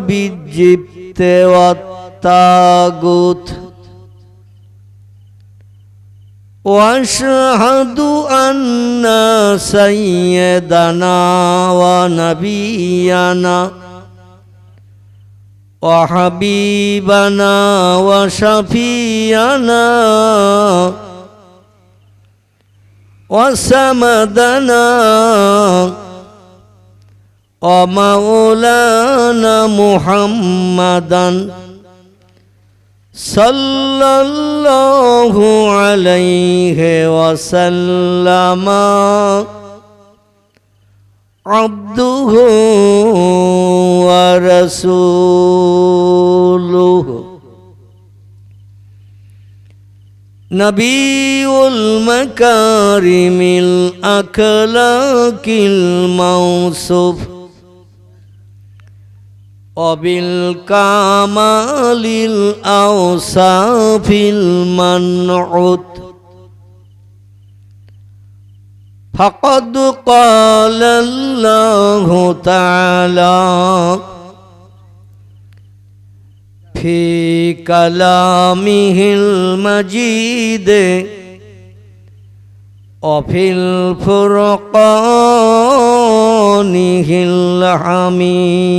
বিজিবতি ওয়াত তাগুত واشهد ان سيدنا ونبينا وحبيبنا وشفيعنا وسندنا ومولانا محمدا সাল্লাল্লাহু আলাইহি ওয়াসাল্লাম আবদুহু ওয়া রাসূলুহু নবিউল মাকারিমিল আখলাকিল মাউসুফ وبالكمال الأوصاف المنعوت فقد قال الله تعالى في كلامه المجيد وفي الفرقانه الحميد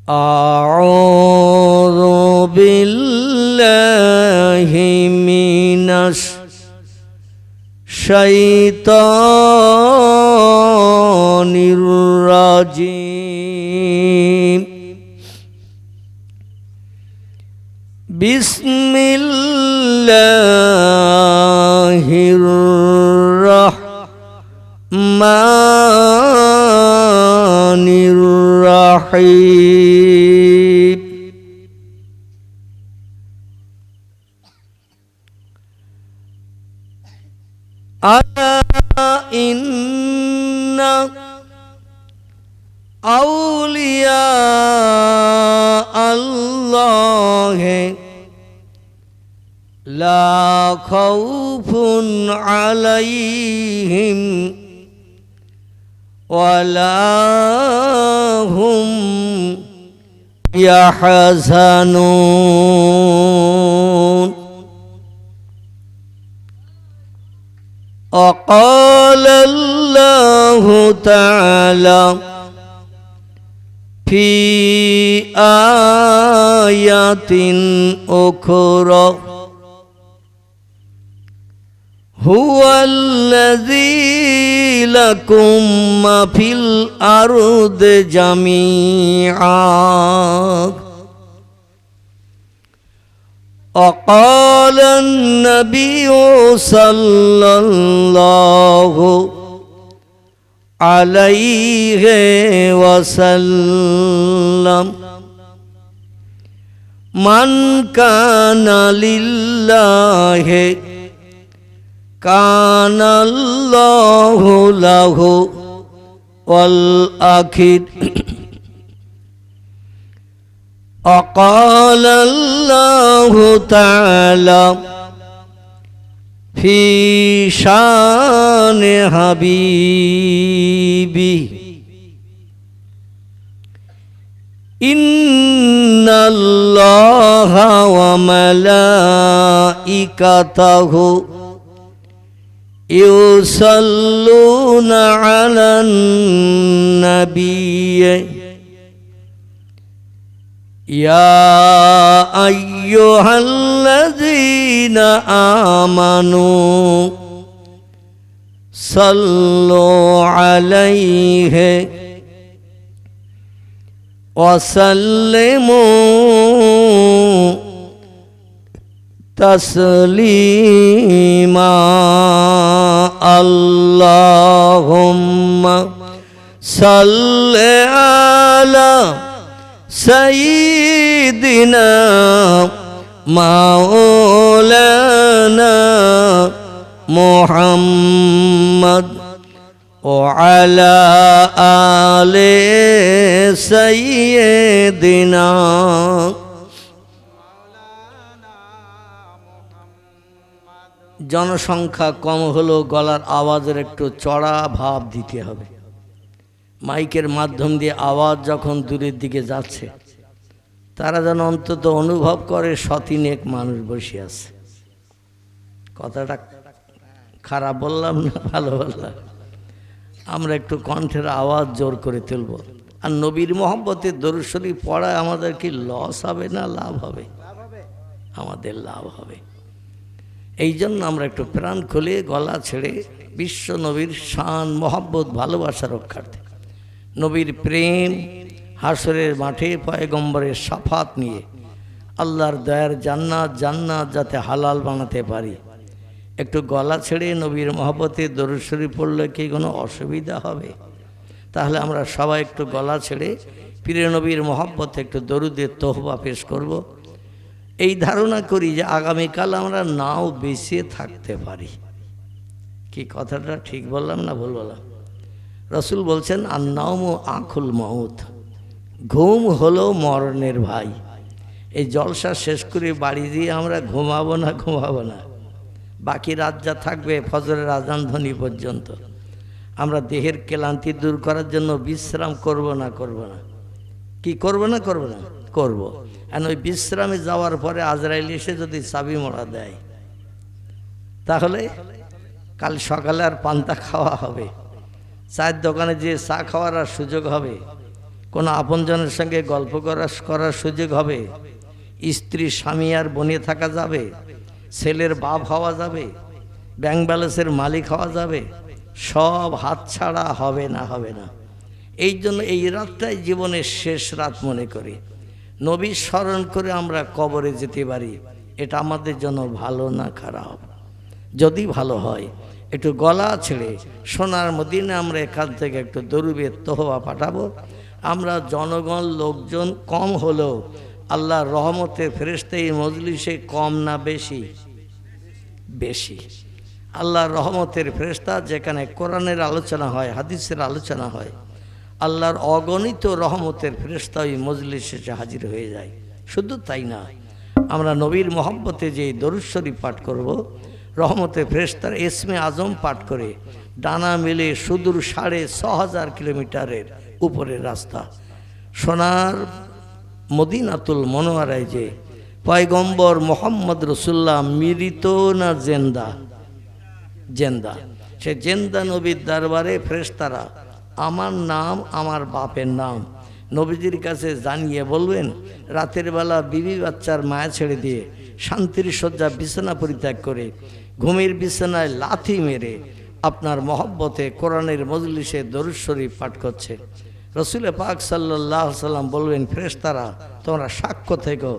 أعوذ بالله من الشيطان الرجيم بسم الله الرحمن الرحيم আলা ইন্না আউলিয়া আল্লাহ লা খাউফুন আলাইহিম ওয়ালা হুম ইয়াহজানুন। وقال الله تعالى في آيات أخرى هو الذي لكم ما في الأرض جميعا وقال النبي صلى الله عليه وسلم من كان لله كان الله له والآخر وقال الله تعالى في شان حبيبي إن الله وملائكته يصلون على النبي يا أيها الذين آمنوا صلوا عليه وسلموا تسليما اللهم صل على سيدنا مولانا محمد وعلى آل سيدنا জনসংখ্যা কম হলো গলার আওয়াজের একটু চড়া ভাব দিতে হবে। মাইকের মাধ্যম দিয়ে আওয়াজ যখন দূরের দিকে যাচ্ছে তারা যেন অন্তত অনুভব করে শতিনেক মানুষ বসে আছে। কথাটা খারাপ বললাম না ভালো বললাম? আমরা একটু কণ্ঠের আওয়াজ জোর করে তুলব। আর নবীর মহব্বতের দরুদ শরীফ পড়ায় আমাদের কি লস হবে না লাভ হবে? আমাদের লাভ হবে। এই জন্য আমরা একটু প্রাণ খুলে গলা ছেড়ে বিশ্ব নবীর শান মহব্বত ভালোবাসা রক্ষার্থে নবীর প্রেম হাসরের মাঠে পয়গম্বরের শাফাত নিয়ে আল্লাহর দয়ার জান্নাত জান্নাত যাতে হালাল বানাতে পারি, একটু গলা ছেড়ে নবীর মহব্বতে দরুদ শরীফ পড়লে কি কোনো অসুবিধা হবে? তাহলে আমরা সবাই একটু গলা ছেড়ে পীরে নবীর মহব্বতে একটু দরুদের তোহবা পেশ করব। এই ধারণা করি যে আগামীকাল আমরা নাও বেঁচে থাকতে পারি। কি কথাটা ঠিক বললাম না ভুল বললাম? রসুল বলছেন আন্নাউম আখুল মাউত, ঘুম হলো মরণের ভাই। এই জলসা শেষ করে বাড়ি দিয়ে আমরা ঘুমাবো না, বাকি রাত যা থাকবে ফজরের আজান ধ্বনি পর্যন্ত আমরা দেহের ক্লান্তি দূর করার জন্য বিশ্রাম করব না? কি করব না? করব। আর ওই বিশ্রামে যাওয়ার পরে আজরাইল এসে যদি চাবি মোড়া দেয় তাহলে কাল সকালে আর পান্তা খাওয়া হবে, চায়ের দোকানে যে চা খাওয়ার আর সুযোগ হবে, কোনো আপনজনের সঙ্গে গল্প করার সুযোগ হবে, স্ত্রী স্বামী আর বনে থাকা যাবে, ছেলের বাপ হওয়া যাবে, ব্যাংক ব্যালেন্সের মালিক হওয়া যাবে, সব হাতছাড়া হবে না। এই জন্য এই রাতটাই জীবনের শেষ রাত মনে করি নবী স্মরণ করে আমরা কবরে যেতে পারি। এটা আমাদের জন্য ভালো না খারাপ? যদি ভালো হয় একটু গলা ছেড়ে সোনার মদিনে আমরা এখান থেকে একটু দরুদের তোহবা পাঠাবো। আমরা জনগণ লোকজন কম হলেও আল্লাহর রহমতে ফেরেশতা এই মজলিসে কম না বেশি? আল্লাহর রহমতের ফেরেশতা, যেখানে কোরআনের আলোচনা হয়, হাদিসের আলোচনা হয়, আল্লাহর অগণিত রহমতের ফেরেশতা ওই মজলিসে এসে হাজির হয়ে যায়। শুধু তাই না, আমরা নবীর মহব্বতে যে দরুদ শরীফ পাঠ করব, রহমতের ফেরেশতার ইসমে আজম পাঠ করে ডানা মেলে সুদূর ৬৫০০ কিলোমিটারের উপরের রাস্তা সোনার মদিনাতুল মনোয়ারায় যে পয়গম্বর মোহাম্মদ রসুল্লাহ মৃত না জেন্দা, জেন্দা, সে জেন্দা নবীর দরবারে ফেরেশতারা আমার নাম, আমার বাপের নাম নবীজির কাছে জানিয়ে বলবেন, রাতের বেলা বিবি বাচ্চার মায়া ছেড়ে দিয়ে শান্তির শয্যা বিছানা পরিত্যাগ করে ঘুমের বিছানায় লাথি মেরে আপনার মহব্বতে কোরআনের মজলিসে দরুদ শরীফ পাঠ করছে। রসুল পাক সাল্লাল্লাহু আলাইহি সাল্লাম বলবেন, ফেরেশতারা তোমরা সাক্ষ্য থেকো,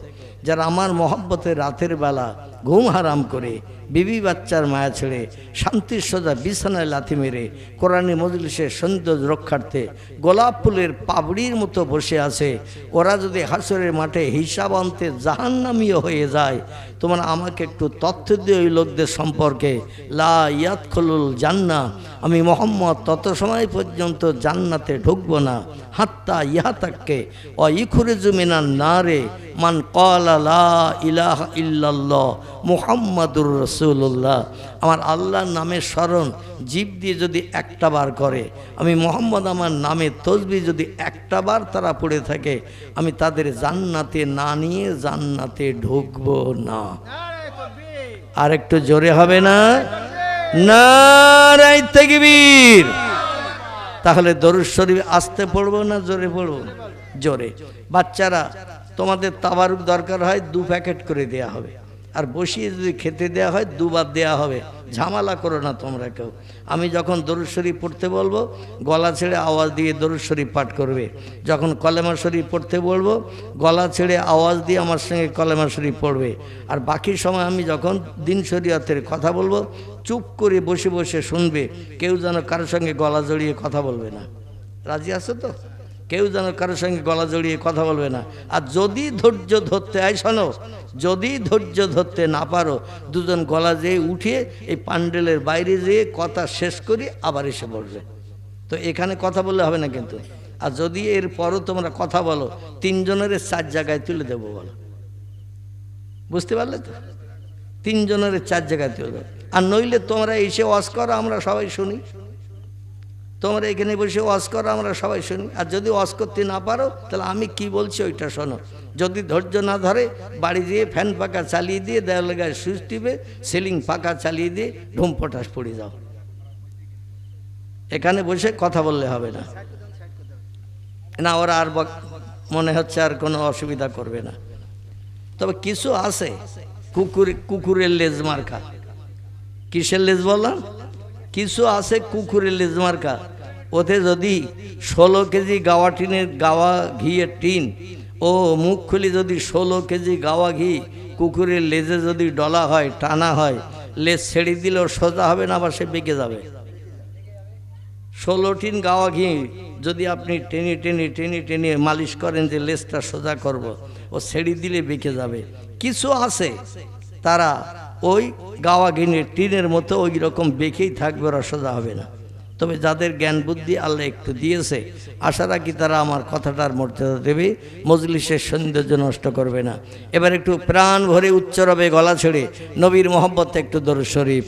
যারা আমার মহব্বতে রাতের বেলা ঘুম হারাম করে বিবি বাচ্চার মায়া ছেড়ে শান্তির সোজা বিছানায় লাথি মেরে কোরআনী মজলিসের সৌন্দর্য রক্ষার্থে গোলাপ ফুলের পাবড়ির মতো বসে আছে, ওরা যদি হাসরের মাঠে হিসাব আনতে জাহান্নামীয় হয়ে যায়, তোমরা আমাকে একটু তথ্য দিয়ে ওই লোকদের সম্পর্কে। লা ইয়াদখুলুল জান্নাহ, আমি মোহাম্মদ তত সময় পর্যন্ত জান্নাতে ঢুকবো না, হাত্তা ইহাতাক্কে ও ইখুরিজু মিনান নারে মান ক্বালা লা ইলাহা ইল্লাল্লাহ মুহাম্মাদুর রাসূলুল্লাহ। আমার আল্লাহর নামের স্মরণ জিভ দিয়ে যদি একটা বার করে, আমি মোহাম্মদ আমার নামের তসবিহ যদি একটা বার তারা পড়ে থাকে, আমি তাদের জান্নাতে না নিয়ে জান্নাতে ঢুকবো না। আর একটু জোরে হবে না? নারায়ে তাকবীর। তাহলে দরুদ শরীফ আস্তে পড়বো না জোরে পড়বো? জোরে। বাচ্চারা তোমাদের তাবারুক দরকার হয় 2 প্যাকেট করে দেয়া হবে, আর বসিয়ে যদি খেতে দেয়া হয় 2 বার দেয়া হবে। ঝামেলা করো না তোমরা কেউ। আমি যখন দরুদ শরীফ পড়তে বলবো গলা ছেড়ে আওয়াজ দিয়ে দরুদ শরীফ পাঠ করবে, যখন কলেমা শরীফ পড়তে বলবো গলা ছেড়ে আওয়াজ দিয়ে আমার সঙ্গে কলেমা শরীফ পড়বে। আর বাকি সময় আমি যখন দিন শরীয়তের কথা বলবো চুপ করে বসে বসে শুনবে, কেউ যেন কারোর সঙ্গে গলা জড়িয়ে কথা বলবে না। রাজি আছো তো? কেউ যেন কারোর সঙ্গে গলা জড়িয়ে কথা বলবে না। আর যদি ধৈর্য ধরতে হয়, শোনো, যদি ধৈর্য ধরতে না পারো, দুজন গলা যেয়ে উঠিয়ে এই প্যান্ডেলের বাইরে যেয়ে কথা শেষ করি আবার এসে বলবে। তো এখানে কথা বললে হবে না কিন্তু। আর যদি এর পরও তোমরা কথা বলো, 3 জনের 4 জায়গায় তুলে দেবো, বলো। বুঝতে পারলে তো? 3 জনের 4 জায়গায় তুলে দেবো। আর নইলে তোমরা এসে ওয়াজ করো, আমরা সবাই শুনি। তোমরা এখানে বসে ওয়াজ করো, আমরা সবাই শুনি। আর যদি ওয়াজ করতে না পারো, তাহলে আমি কি বলছি ওইটা শোনো। যদি ধৈর্য না ধরে, বাড়ি দিয়ে ফ্যান পাখা চালিয়ে দিয়ে দেওয়ালে গায়ে সুইচ টিপে সিলিং পাখা চালিয়ে দিয়ে ঢুম পটাশ পড়ে যাও। এখানে বসে কথা বললে হবে না। না, ওরা আর মনে হচ্ছে আর কোনো অসুবিধা করবে না। তবে কিছু আছে কুকুরের লেজ মার্কা। কিসের লেজ বললাম? কিছু আছে কুকুরের লেজ মার্কা। ওতে যদি 16 কেজি গাওয়া টিনের গাওয়া ঘিয়ের টিন ও মুখ খুলি যদি 16 কেজি গাওয়া ঘি কুকুরের লেজে যদি ডলা হয়, টানা হয়, লেজ ছেড়ে দিলেও সোজা হবে না, আবার সে বেঁকে যাবে। 16 টিন গাওয়া ঘি যদি আপনি টেনে টেনে টেনে টেনে মালিশ করেন যে লেজটা সোজা করব, ও ছেড়ে দিলে বেঁকে যাবে। কিছু আছে তারা ওই গাওয়া ঘিনের টিনের মতো ওই রকম বেঁকেই থাকবে, ওরা সোজা হবে না। তবে যাদের জ্ঞান বুদ্ধি আল্লাহ একটু দিয়েছে, আশা রাখি তারা আমার কথাটার মর্যাদা দেবে, মজলিসের সৌন্দর্য নষ্ট করবে না। এবার একটু প্রাণ ভরে উচ্চ রবে গলা ছেড়ে নবীর মহব্বতে একটু দরুদ শরীফ।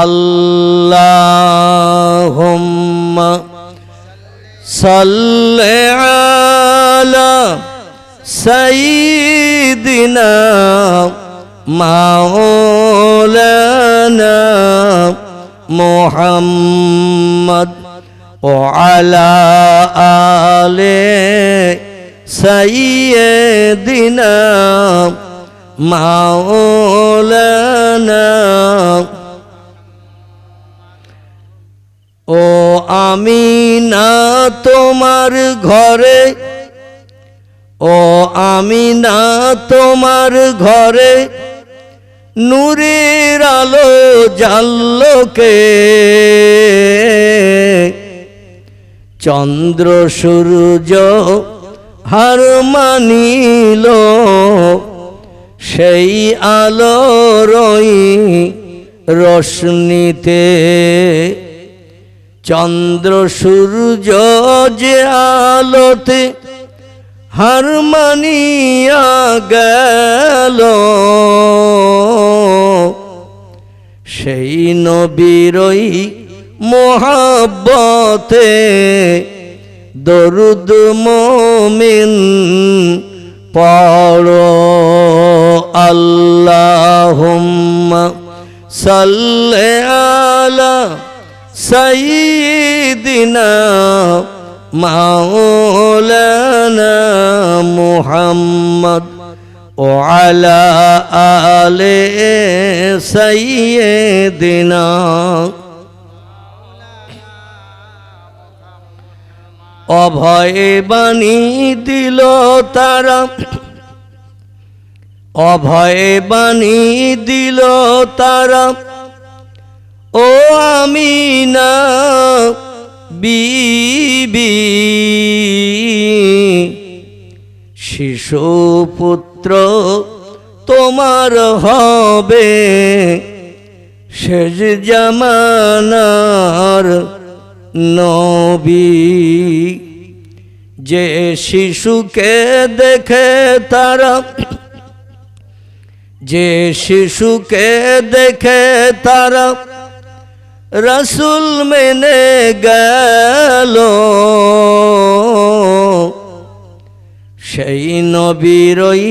আল্লাহুম্মা সাল্লি আলা সাইয়্যিদিনা মাওলানা মুহাম্মদ ও আলা আলে সাইয়্যিদিনা মাওলানা। ও আমিনা তোমার ঘরে, ও আমিনা তোমার ঘরে নূরের আলো জ্বাললোকে, চন্দ্র সূর্য হার মানিল সেই আলোরই রোশনীতে চন্দ্র সূর্য যে আলোতে হার মানিয়া গেল, সেই নবীরই মোহাব্বতে দরুদ মুমিন পড়ো। আল্লাহুম্মা সাল্লি আলা সাইয়্যিদিনা মাওলানা মুহাম্মদ ও আলা আলে সাইয়্যিদিনা। অভয় বাণী দিল তারা, অভয় বাণী দিল তারা, ও আমিনা বিবি। শিশুপুত্র তোমার হবে শেষ জামানার নবী। যে শিশুকে দেখে তারা, যে শিশুকে দেখে তারা রাসূল মেনে গেল, সেই নবীরই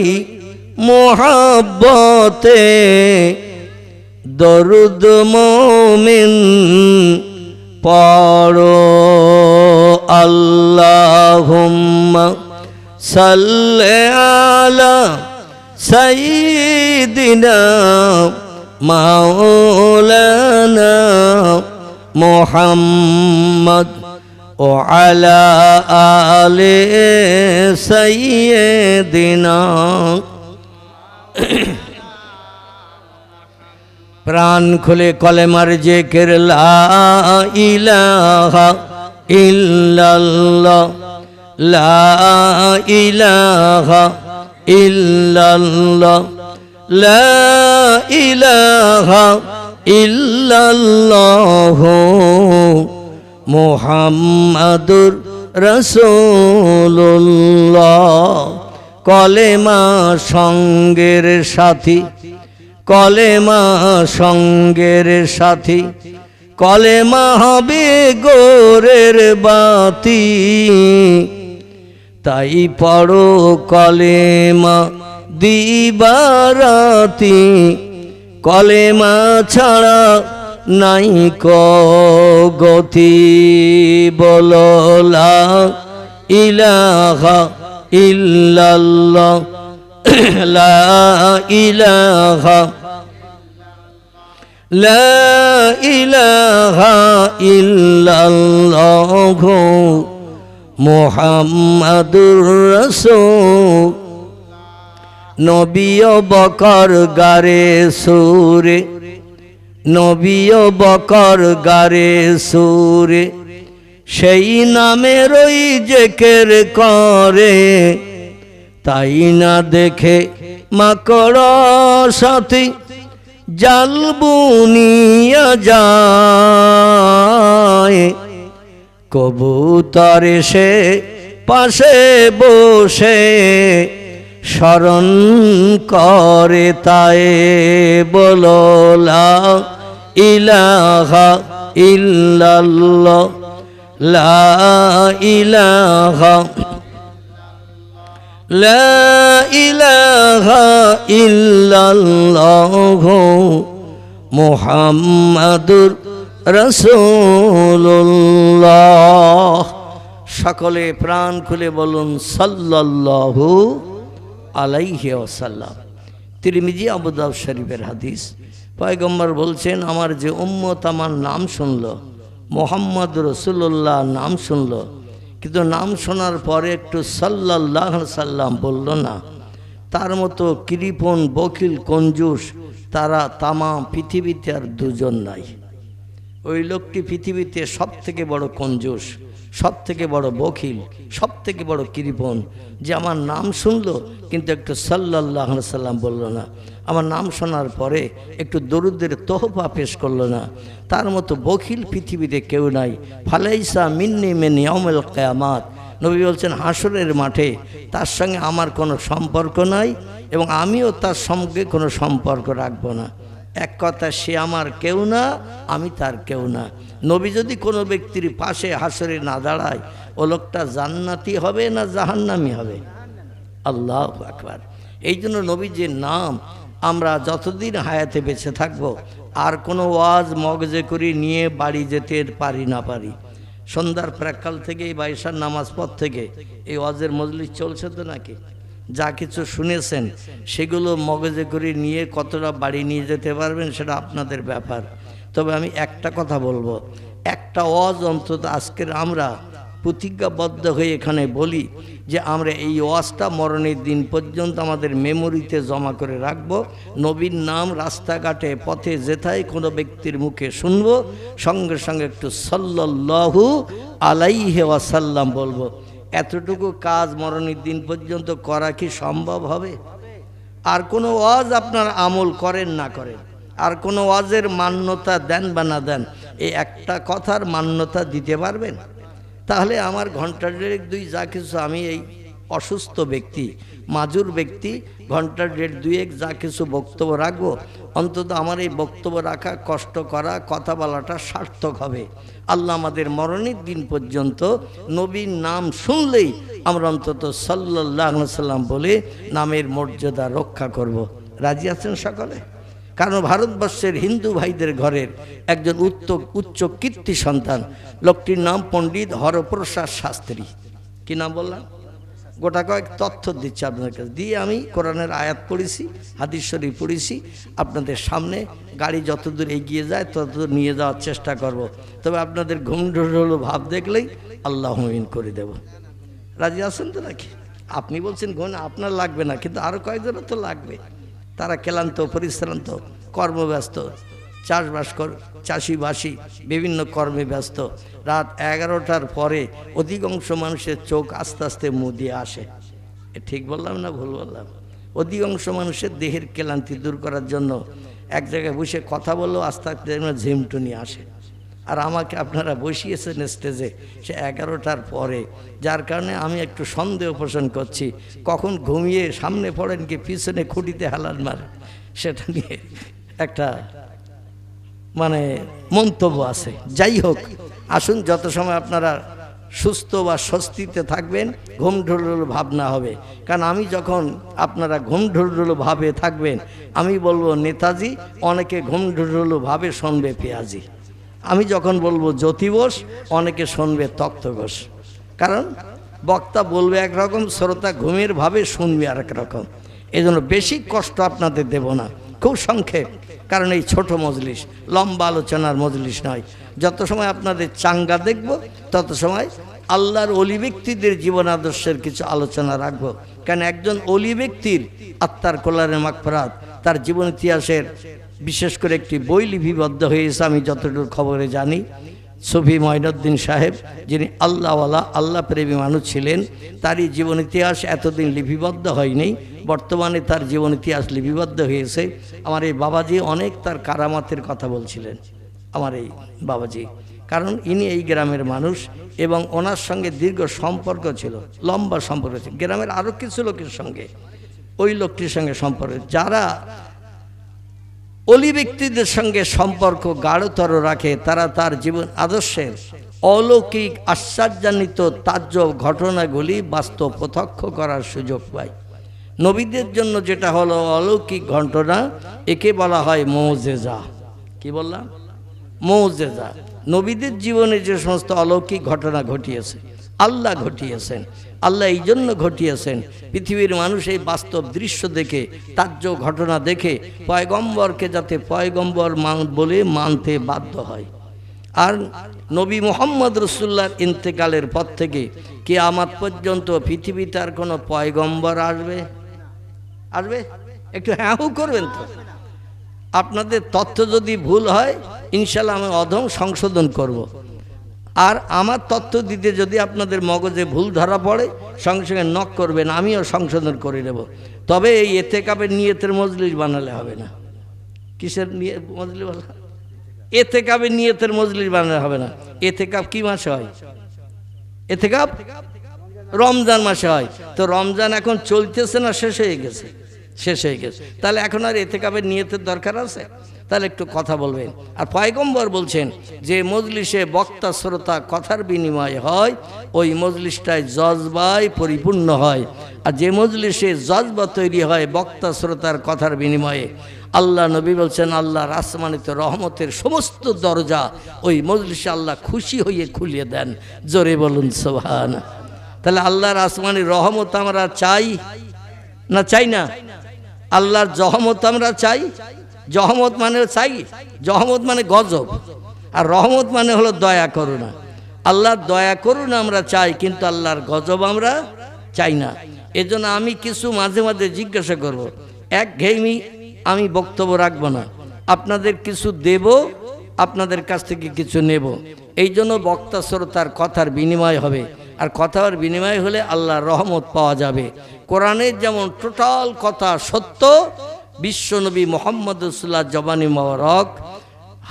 মোহাব্বতে দরুদ মুমিন পড়ো। আল্লাহুম্মা সাল্লি আলা সাইয়্যিদিনা মাওলানা মুহাম্মদ ও আলা আলে সাইয়্যিদিনা। প্রাণ খুলে কলেমার জিকির লা ইলাহা ইল্লাল্লাহ, লা ইলাহা ইল্লাল্লাহ, লা ইলাহা ইল্লাল্লাহ মুহাম্মাদুর রাসূলুল্লাহ। কলেমা সঙ্গের সাথী, কলেমা সঙ্গের সাথী, কলেমা হবে গোরের বাতি। তাই পড়ো কলেমা দিবারাতি, কলেমা ছাড়া নাই গতি। বলো লা ইলাহা ইল্লাল্লাহ, লা ইলাহা, লা ইলাহা ইল্লাল্লাহ মুহাম্মাদুর রাসূল। নবী বকর গারে সুরে, নবী বকর গারে সুরে, সেই নামেরই জিকির করে। তাই না দেখে মাকড় সাথী জাল বুনিয়া যায়, কবুতর এসে পাশে বসে স্মরণ করে তাই। বলো লা ইলাহা ইল্লাল্লাহ, লা ইলাহা, লা ইলাহা ইল্লাল্লাহ মুহাম্মাদুর রাসূলুল্লাহ। সকলে প্রাণ খুলে বলুন সাল্লাল্লাহু আলাইহি ওয়াসাল্লাম। তিরমিজি আবু দাউদ শরীফের হাদিস। পয়গম্বর বলছেন, আমার যে উম্মত আমার নাম শুনল, মুহাম্মদ রাসূলুল্লাহ নাম শুনল, কিন্তু নাম শোনার পরে একটু সাল্লাল্লাহু আলাইহি সাল্লাম বলল না, তার মতো কৃপণ বকিল কঞ্জুস তারা তামাম পৃথিবীতে আর দুজন নাই। ওই লোকটি পৃথিবীতে সব থেকে বড় কঞ্জুস, সব থেকে বড় বখিল, সব থেকে বড় কৃপণ, যে আমার নাম শুনলো কিন্তু একটু সাল্লাল্লাহু আলাইহি সাল্লাম বলল না, আমার নাম শোনার পরে একটু দরুদের তোহফা পেশ করলো না। তার মতো বখিল পৃথিবীতে কেউ নাই। ফালাইসা মিন্নি মিন ইয়াউমিল কিয়ামাত, নবী বলছেন হাসরের মাঠে তার সঙ্গে আমার কোনো সম্পর্ক নাই এবং আমিও তার সঙ্গে কোনো সম্পর্ক রাখবো না। এক কথা, সে আমার কেউ না, আমি তার কেউ না। নবী যদি কোনো ব্যক্তির পাশে হাসরে না দাঁড়ায়, ও লোকটা জান্নাতি হবে না জাহান্নামি হবে? আল্লাহু আকবার। এই জন্য নবীজির নাম আমরা যতদিন হায়াতে বেঁচে থাকবো আর কোনো ওয়াজ মগজে করে নিয়ে বাড়ি যেতে পারি না পারি, সন্ধ্যার প্রাক্কাল থেকে এই বাইশার নামাজ পর থেকে এই ওয়াজের মজলিস চলছে তো নাকি, যা কিছু শুনেছেন সেগুলো মগজে করে নিয়ে কতটা বাড়ি নিয়ে যেতে পারবেন সেটা আপনাদের ব্যাপার। তবে আমি একটা কথা বলবো, একটা ওয়াজ অন্তত আজকের আমরা প্রতিজ্ঞাবদ্ধ হয়ে এখানে বলি যে আমরা এই ওয়াজটা মরণের দিন পর্যন্ত আমাদের মেমোরিতে জমা করে রাখবো। নবীর নাম রাস্তাঘাটে পথে যেথায় কোনো ব্যক্তির মুখে শুনবো, সঙ্গে সঙ্গে একটু সাল্লাল্লাহু আলাইহি ওয়াসাল্লাম বলবো। এতটুকু কাজ মরণের দিন পর্যন্ত করা কি সম্ভব হবে? আর কোনো ওয়াজ আপনার আমল করেন না করেন, আর কোনো ওয়াজের মান্যতা দেন বা না দেন, এই একটা কথার মান্যতা দিতে পারবেন? তাহলে আমার ঘন্টা দেড়েক দুই যা কিছু, আমি এই অসুস্থ ব্যক্তি, মাজুর ব্যক্তি, ঘন্টা দেড় দুয়েক যা কিছু বক্তব্য রাখবো, অন্তত আমার এই বক্তব্য রাখা, কষ্ট করা, কথা বলাটা সার্থক হবে। আল্লাহ আমাদের মরণের দিন পর্যন্ত নবীর নাম শুনলেই আমরা অন্তত সাল্লাল্লাহু আলাইহি সাল্লাম বলে নামের মর্যাদা রক্ষা করব। রাজি আছেন সকলে? কারণ ভারতবর্ষের হিন্দু ভাইদের ঘরের একজন উচ্চ কীর্তি সন্তান, লোকটির নাম পণ্ডিত হরপ্রসাদ শাস্ত্রী। কি নাম বললাম? গোটা কয়েক তথ্য দিচ্ছি আপনাদের কাছে, দিয়ে আমি কোরআনের আয়াত পড়েছি, হাদিস শরীফ পড়েছি, আপনাদের সামনে গাড়ি যতদূর এগিয়ে যায় ততদূর নিয়ে যাওয়ার চেষ্টা করব। তবে আপনাদের ঘুম ঢোল ভাব দেখলেই আল্লাহ মুমিন করে দেব। রাজি আছেন তো নাকি? আপনি বলছেন ঘুম আপনার লাগবে না, কিন্তু আরও কয়েকজনের তো লাগবে। তারা ক্লান্ত পরিশ্রান্ত, কর্মব্যস্ত, চাষবাস চাষিবাসী বিভিন্ন কর্মে ব্যস্ত। রাত 11টার পরে অধিকাংশ মানুষের চোখ আস্তে আস্তে মুদিয়ে আসে। ঠিক বললাম না ভুল বললাম? অধিকাংশ মানুষের দেহের ক্লান্তি দূর করার জন্য এক জায়গায় বসে কথা বললেও আস্তে আস্তে ঝিমটুনি আসে। আর আমাকে আপনারা বসিয়েছেন স্টেজে সে 11টার পরে, যার কারণে আমি একটু সন্দেহ পোষণ করছি কখন ঘুমিয়ে সামনে পড়েন কি পিছনে খুঁটিতে হালান মারে, সেটা নিয়ে একটা মন্তব্য আছে। যাই হোক, আসুন যত সময় আপনারা সুস্থ বা স্বস্তিতে থাকবেন, ঘুম ঢুলঢুল ভাব না হবে। কারণ আমি যখন আপনারা ঘুম ঢুলঢুল ভাবে থাকবেন, আমি বলবো নেতাজি, অনেকে ঘুম ঢুলঢুল ভাবে শুনবে পেঁয়াজি। আমি যখন বলবো জ্যোতি বোস, অনেকে শুনবে তক্ত ঘোষ। কারণ বক্তা বলবে একরকম, শ্রোতা ঘুমের ভাবে শুনবে আর এক রকম। এই জন্য বেশি কষ্ট আপনাদের দেব না, খুব সংক্ষেপ, কারণ এই ছোট মজলিস, লম্বা আলোচনার মজলিস নয়। যত সময় আপনাদের চাঙ্গা দেখব তত সময় আল্লাহর অলি ব্যক্তিদের জীবন আদর্শের কিছু আলোচনা রাখবো। কারণ একজন অলি ব্যক্তির আত্মার কল্যাণে মাগফিরাত, তার জীবন ইতিহাসের বিশেষ করে একটি বই লিপিবদ্ধ হয়েছে আমি যতটুকু খবরে জানি। সুফি মঈনুদ্দিন সাহেব, যিনি আল্লাহওয়ালা, আল্লাহ প্রেমী মানুষ ছিলেন, তারই জীবন ইতিহাস এতদিন লিপিবদ্ধ হয়নি, বর্তমানে তার জীবন ইতিহাস লিপিবদ্ধ হয়েছে। আমার এই বাবাজি অনেক তার কারামাতের কথা বলছিলেন, আমার এই বাবাজি, কারণ ইনি এই গ্রামের মানুষ এবং ওনার সঙ্গে দীর্ঘ সম্পর্ক ছিল, লম্বা সম্পর্ক ছিল গ্রামের আরও কিছু লোকের সঙ্গে। ওই লোকটির সঙ্গে সম্পর্ক, যারা অলি ব্যক্তিদের সঙ্গে সম্পর্ক গাঢ়তর রাখে, তারা তার জীবন আদর্শের অলৌকিক আশ্চর্যান্বিত তাজ্জব ঘটনাগুলি বাস্তব প্রত্যক্ষ করার সুযোগ পায়। নবীদের জন্য যেটা হলো অলৌকিক ঘটনা, একে বলা হয় মুজিজা। কি বললাম? মুজিজা। নবীদের জীবনে যে সমস্ত অলৌকিক ঘটনা ঘটিয়েছে, আল্লাহ ঘটিয়েছেন। আল্লাহ এই জন্য ঘটিয়েছেন, পৃথিবীর মানুষ এই বাস্তব দৃশ্য দেখে, তাজ্জব ঘটনা দেখে পয়গম্বরকে যাতে পয়গম্বর বলে মানতে বাধ্য হয়। আর নবী মুহাম্মদ রাসূলুল্লাহর ইন্তেকালের পর থেকে কিয়ামত পর্যন্ত পৃথিবীতে আর কোনো পয়গম্বর আসবে? একটু হ্যাঁ হু করবেন তো। আপনাদের তথ্য যদি ভুল হয় ইনশাল্লাহ আমি অধম সংশোধন করব। আর আমার তথ্য দিতে যদি আপনাদের মগজে ভুল ধরা পড়ে সঙ্গে সঙ্গে নক করবেন, আমিও সংশোধন করে নেব। তবে এই এতেকাবের নিয়তের মজলিস বানালে হবে না। কিসের নিয়ে মজলিস বলা? এতেকাবের নিয়তের মজলিস বানালে হবে না। এতেকাব কি মাসে হয়? এতেকাব রমজান মাসে হয়। তো রমজান এখন চলতেছে না শেষ হয়ে গেছে? শেষ হয়ে গেছে। তাহলে এখন আর এতেকাবের নিয়তের দরকার আছে? তাহলে একটু কথা বলবেন। আর পয়গম্বর বলছেন যে মজলিসে বক্তা শ্রোতা কথার বিনিময় হয় ওই মজলিসটায় জজবায় পরিপূর্ণ হয়। আর যে মজলিসে জজবা তৈরি হয় বক্তা শ্রোতার কথার বিনিময়ে, আল্লাহ নবী বলছেন আল্লাহর আসমানিত রহমতের সমস্ত দরজা ওই মজলিসে আল্লাহ খুশি হয়ে খুলিয়ে দেন। জোরে বলুন সুবহানাল্লাহ। তাহলে আল্লাহর আসমানি রহমত আমরা চাই না চাই না? আল্লাহর জহমত আমরা চাই। জহমত মানে চাই, জহমত মানে গজব, আর রহমত মানে হলো দয়া করুণা। আল্লাহর দয়া করুণা আমরা চাই, কিন্তু আল্লাহর গজব আমরা চাই না। এজন্য আমি কিছু মাঝে মাঝে জিজ্ঞাসা করব, একঘেয়েমি আমি বক্তব্য রাখবো না, আপনাদের কিছু দেব, আপনাদের কাছ থেকে কিছু নেব। এই জন্য বক্তা শ্রোতার কথার বিনিময় হবে, আর কথার বিনিময় হলে আল্লাহর রহমত পাওয়া যাবে। কোরআনের যেমন টোটাল কথা সত্য, বিশ্বনবী মোহাম্মদ রাসূলুল্লাহ জবানি মোবারক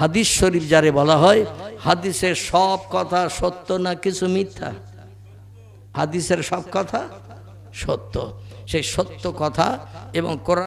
হাদিস শরীফ যারে বলা হয়, হাদিসের সব কথা সত্য না কিছু মিথ্যা? হাদিসের সব কথা সত্য। সেই সত্য কথা এবং কোরআন